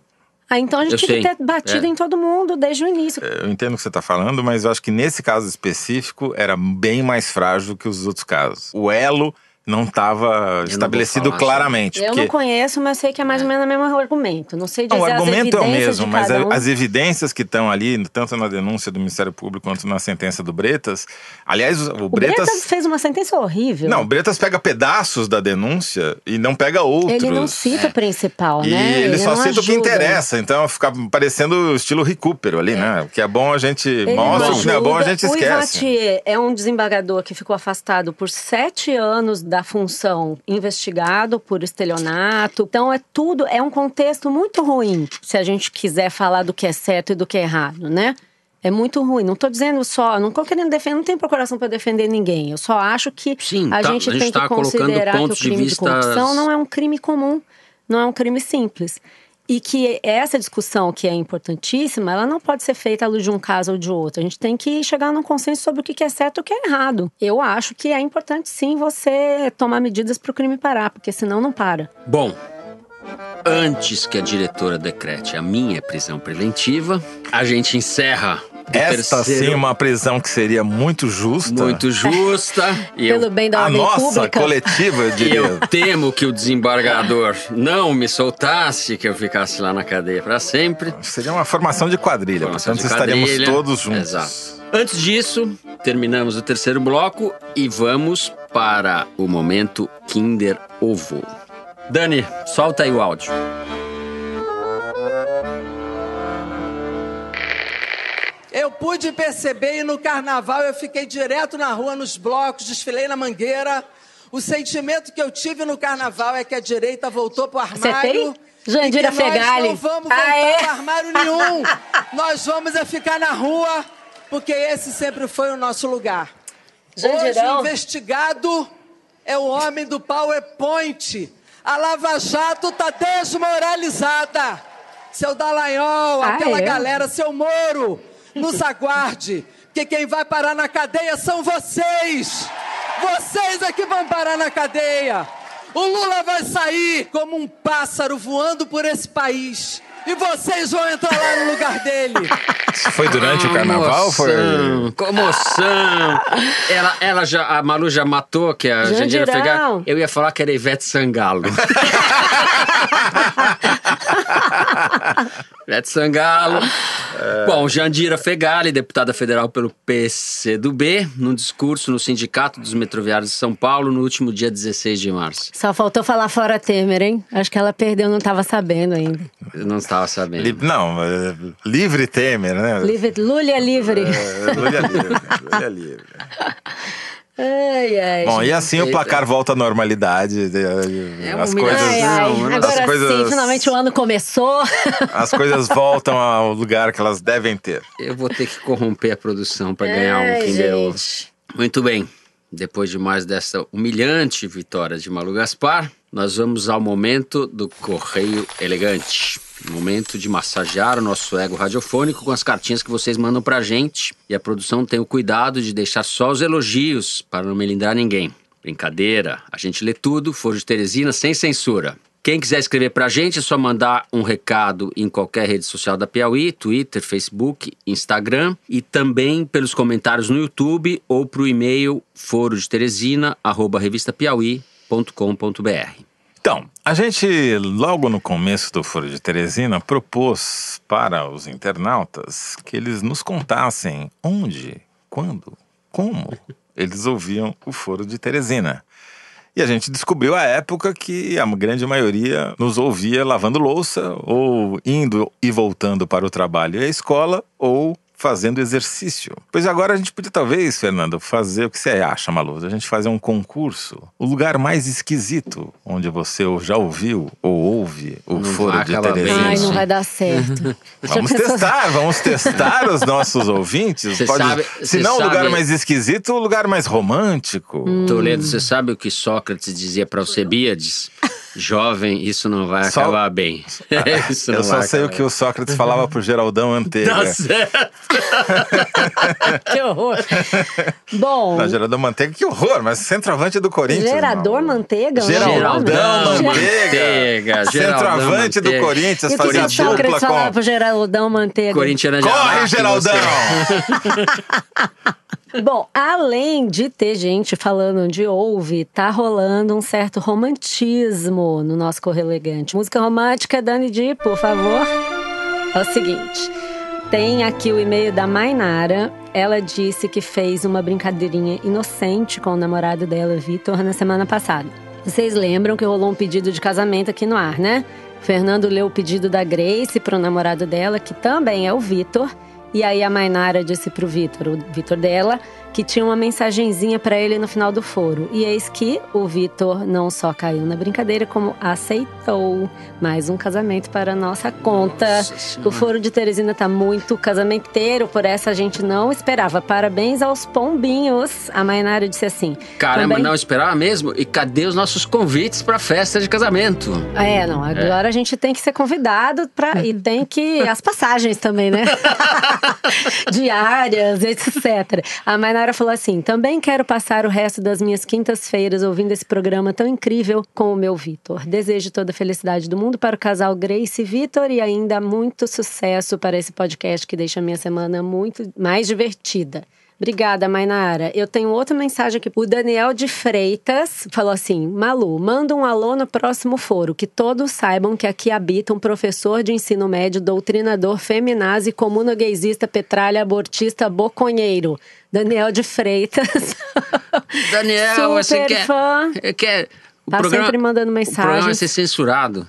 Então a gente tinha que ter batido em todo mundo desde o início. Eu entendo o que você está falando, mas eu acho que nesse caso específico era bem mais frágil que os outros casos. O elo não estava estabelecido claramente. Eu não conheço, mas sei que é mais ou menos o mesmo argumento. Não sei dizer o argumento é o mesmo, mas as evidências que estão ali, tanto na denúncia do Ministério Público quanto na sentença do Bretas. Aliás, o Bretas fez uma sentença horrível. Não, o Bretas pega pedaços da denúncia e não pega outros. Ele não cita o principal, né? E ele só cita o que interessa. Então fica parecendo o estilo recupero ali, né? O que é bom a gente mostra, o que não é bom a gente esquece. O Ivati é um desembargador que ficou afastado por 7 anos da função, investigado por estelionato. Então é um contexto muito ruim, se a gente quiser falar do que é certo e do que é errado, né? É muito ruim. Não estou dizendo só, não estou querendo defender, não tem procuração para defender ninguém. Eu só acho que a gente tem que considerar que o crime de corrupção não é um crime comum, não é um crime simples. E que essa discussão, que é importantíssima, ela não pode ser feita à luz de um caso ou de outro. A gente tem que chegar num consenso sobre o que é certo e o que é errado. Eu acho que é importante, sim, você tomar medidas para o crime parar, porque senão não para. Bom, antes que a diretora decrete a minha prisão preventiva, a gente encerra esta sim, uma prisão que seria muito justa. Muito justa. Pelo bem da ordem pública. A nossa coletiva, eu diria. Eu temo que o desembargador não me soltasse, que eu ficasse lá na cadeia para sempre. Seria uma formação de quadrilha, portanto estaríamos todos juntos. Exato. Antes disso, terminamos o terceiro bloco e vamos para o momento Kinder Ovo. Dani, solta aí o áudio. Eu pude perceber e no carnaval eu fiquei direto na rua, nos blocos, desfilei na Mangueira. O sentimento que eu tive no carnaval é que a direita voltou pro armário. Jandira Fegali. Nós não vamos voltar pro armário nenhum. Nós vamos ficar na rua, porque esse sempre foi o nosso lugar. Hoje o investigado é o homem do PowerPoint. A Lava Jato tá desmoralizada. Seu Dallagnol, aquela galera, seu Moro, nos aguarde, porque quem vai parar na cadeia são vocês. Vocês é que vão parar na cadeia. O Lula vai sair como um pássaro voando por esse país. E vocês vão entrar lá no lugar dele. Foi durante o carnaval? Comoção. A Malu já matou, que a Jandira Fegali. Eu ia falar que era Ivete Sangalo. Ivete Sangalo. Bom, Jandira Fegali, deputada federal pelo PCdoB, num discurso no Sindicato dos Metroviários de São Paulo no último dia 16 de março. Só faltou falar fora Temer, hein? Acho que ela perdeu, não estava sabendo ainda. Eu não estava sabendo. Livre Temer, né? Lula livre. Lula livre. Bom, e assim o placar volta à normalidade. As coisas. Agora sim, finalmente o ano começou. As coisas voltam ao lugar que elas devem ter. Eu vou ter que corromper a produção para ganhar um Kinder Ovo. Muito bem. Depois de mais dessa humilhante vitória de Malu Gaspar, nós vamos ao momento do Correio Elegante. Momento de massagear o nosso ego radiofônico com as cartinhas que vocês mandam pra gente. E a produção tem o cuidado de deixar só os elogios para não melindrar ninguém. Brincadeira, a gente lê tudo, Foro de Teresina, sem censura. Quem quiser escrever pra gente é só mandar um recado em qualquer rede social da Piauí, Twitter, Facebook, Instagram e também pelos comentários no YouTube ou pro e-mail forodeteresina@revistapiauí.com.br. Então, a gente, logo no começo do Foro de Teresina, propôs para os internautas que eles nos contassem onde, quando, como eles ouviam o Foro de Teresina. E a gente descobriu a época que a grande maioria nos ouvia lavando louça, ou indo e voltando para o trabalho e a escola, ou fazendo exercício. Pois agora a gente podia talvez, Fernando, fazer o que você acha, Malu? A gente fazer um concurso. O lugar mais esquisito onde você já ouviu ou ouve o Foro de Teresina. Ai, não vai dar certo. Vamos testar os nossos ouvintes. Se não o lugar mais esquisito, o lugar mais romântico. Toledo, você sabe o que Sócrates dizia para Alcebiades? Jovem, isso não vai acabar bem. Eu só sei o que o Sócrates falava pro Geraldão Manteiga. Tá certo. Que horror. Bom. Não, Geraldão Manteiga, que horror, mas centroavante do Corinthians. Gerador Manteiga? Geraldão Manteiga. Centroavante do Corinthians, fazia dupla com... Sócrates falava pro Geraldão Manteiga. Corintiano. Corre, Geraldão! Bom, além de ter gente falando onde ouve, tá rolando um certo romantismo no nosso Correio Elegante. Música romântica, Dani Di, por favor. É o seguinte, tem aqui o e-mail da Mainara. Ela disse que fez uma brincadeirinha inocente com o namorado dela, Vitor, na semana passada. Vocês lembram que rolou um pedido de casamento aqui no ar, né? Fernando leu o pedido da Grace pro namorado dela, que também é o Vitor. E aí a Mainara disse pro Vitor, o Vitor dela, que tinha uma mensagenzinha pra ele no final do foro. E eis que o Vitor não só caiu na brincadeira, como aceitou mais um casamento para a nossa conta. O foro de Teresina tá muito casamenteiro, por essa a gente não esperava. Parabéns aos pombinhos. A Mainara disse assim... Caramba, não esperava mesmo? E cadê os nossos convites pra festa de casamento? Não, agora a gente tem que ser convidado e tem que... As passagens também, né? Diárias, etc. A Mainara falou assim: também quero passar o resto das minhas quintas-feiras ouvindo esse programa tão incrível com o meu Vitor. Desejo toda a felicidade do mundo para o casal Grace e Vitor e ainda muito sucesso para esse podcast que deixa a minha semana muito mais divertida. Obrigada, Mainara. Eu tenho outra mensagem aqui. O Daniel de Freitas falou assim: Malu, manda um alô no próximo foro, que todos saibam que aqui habita um professor de ensino médio, doutrinador, feminazi, comunogaysista, petralha, abortista, boconheiro. Daniel de Freitas. Daniel, super você quer... fã. Tá sempre mandando mensagem. O programa vai ser censurado.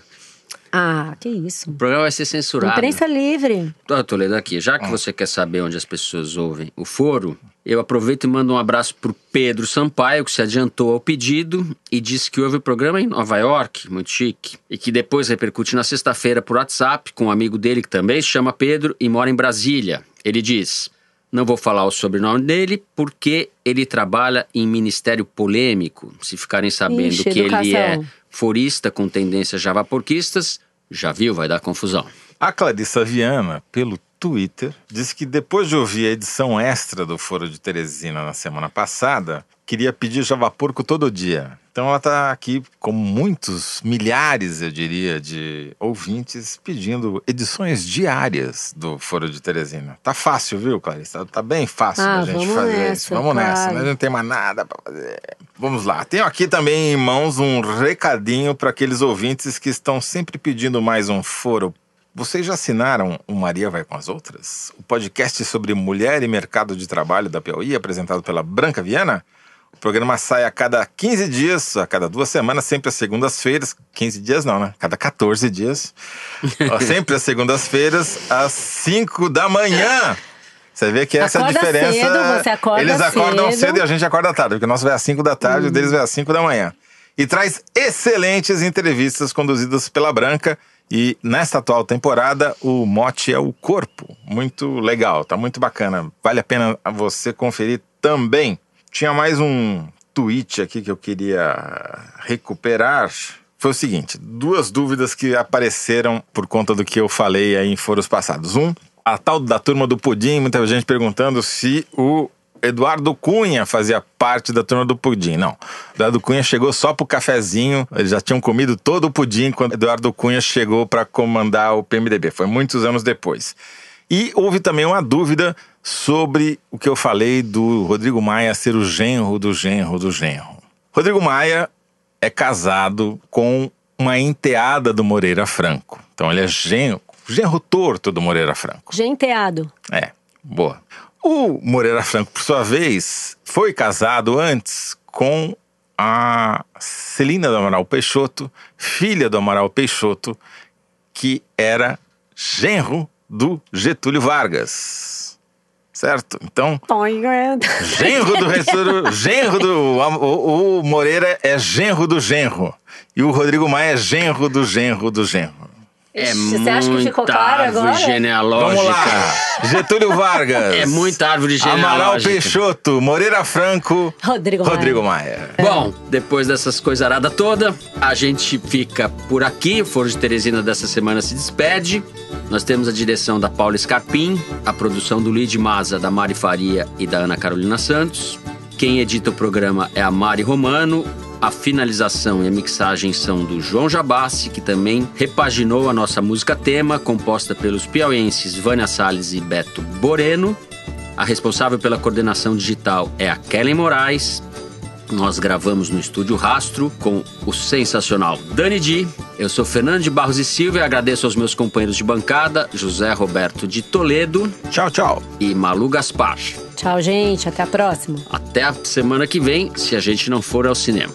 Ah, que isso. O programa vai ser censurado. Imprensa livre. Eu tô lendo aqui. Já que você quer saber onde as pessoas ouvem o foro, eu aproveito e mando um abraço pro Pedro Sampaio, que se adiantou ao pedido e disse que ouve o programa em Nova York, muito chique, e que depois repercute na sexta-feira por WhatsApp com um amigo dele que também se chama Pedro e mora em Brasília. Ele diz: não vou falar o sobrenome dele porque ele trabalha em ministério polêmico. Se ficarem sabendo que ele é forista com tendências javaporquistas, já viu, vai dar confusão. A Clarissa Viana, pelo Twitter, disse que depois de ouvir a edição extra do Foro de Teresina na semana passada, queria pedir javaporco todo dia. Então ela está aqui, como muitos, milhares, eu diria, de ouvintes pedindo edições diárias do Foro de Teresina. Tá fácil, viu, Clarissa? Tá bem fácil a gente fazer isso. Vamos nessa, né? Não tem mais nada para fazer. Vamos lá. Tenho aqui também em mãos um recadinho para aqueles ouvintes que estão sempre pedindo mais um foro. Vocês já assinaram o Maria Vai com as Outras? O podcast sobre mulher e mercado de trabalho da Piauí, apresentado pela Branca Viana? O programa sai a cada 15 dias, a cada 2 semanas, sempre às segundas-feiras. 15 dias não, né? Cada 14 dias. Sempre às segundas-feiras, às 5 da manhã. Você vê que essa é a diferença. Cedo, você acorda Eles acordam cedo e a gente acorda tarde, porque o nosso vai às 5 da tarde e o deles vai às 5 da manhã. E traz excelentes entrevistas conduzidas pela Branca. E nesta atual temporada, o mote é o corpo. Muito legal, tá muito bacana. Vale a pena você conferir também. Tinha mais um tweet aqui que eu queria recuperar. Foi o seguinte: 2 dúvidas que apareceram por conta do que eu falei aí em foros passados. A tal da turma do pudim, muita gente perguntando se o Eduardo Cunha fazia parte da turma do pudim. Não, o Eduardo Cunha chegou só pro cafezinho. Eles já tinham comido todo o pudim quando o Eduardo Cunha chegou para comandar o PMDB. Foi muitos anos depois. E houve também uma dúvida sobre o que eu falei do Rodrigo Maia ser o genro do genro do genro. Rodrigo Maia é casado com uma enteada do Moreira Franco. Então ele é genro torto do Moreira Franco. Genteado. Boa. O Moreira Franco, por sua vez, foi casado antes com a Celina do Amaral Peixoto, filha do Amaral Peixoto, que era genro do Getúlio Vargas. Certo? Então, o Moreira é genro do genro. E o Rodrigo Maia é genro do genro do genro. Você acha que ficou claro agora? Genealógica. Vamos lá. Getúlio Vargas. É muita árvore genealógica. Amaral Peixoto, Moreira Franco, Rodrigo Maia. Bom, depois dessas coisaradas toda, a gente fica por aqui. O Foro de Teresina dessa semana se despede. Nós temos a direção da Paula Scarpim, a produção do Lid Maza, da Mari Faria e da Ana Carolina Santos. Quem edita o programa é a Mari Romano. A finalização e a mixagem são do João Jabassi, que também repaginou a nossa música tema, composta pelos piauienses Vânia Salles e Beto Boreno. A responsável pela coordenação digital é a Kellen Moraes. Nós gravamos no Estúdio Rastro com o sensacional Dani Di. Eu sou Fernando de Barros e Silva e agradeço aos meus companheiros de bancada, José Roberto de Toledo. Tchau, tchau. E Malu Gaspar. Tchau, gente. Até a próxima. Até a semana que vem, se a gente não for ao cinema.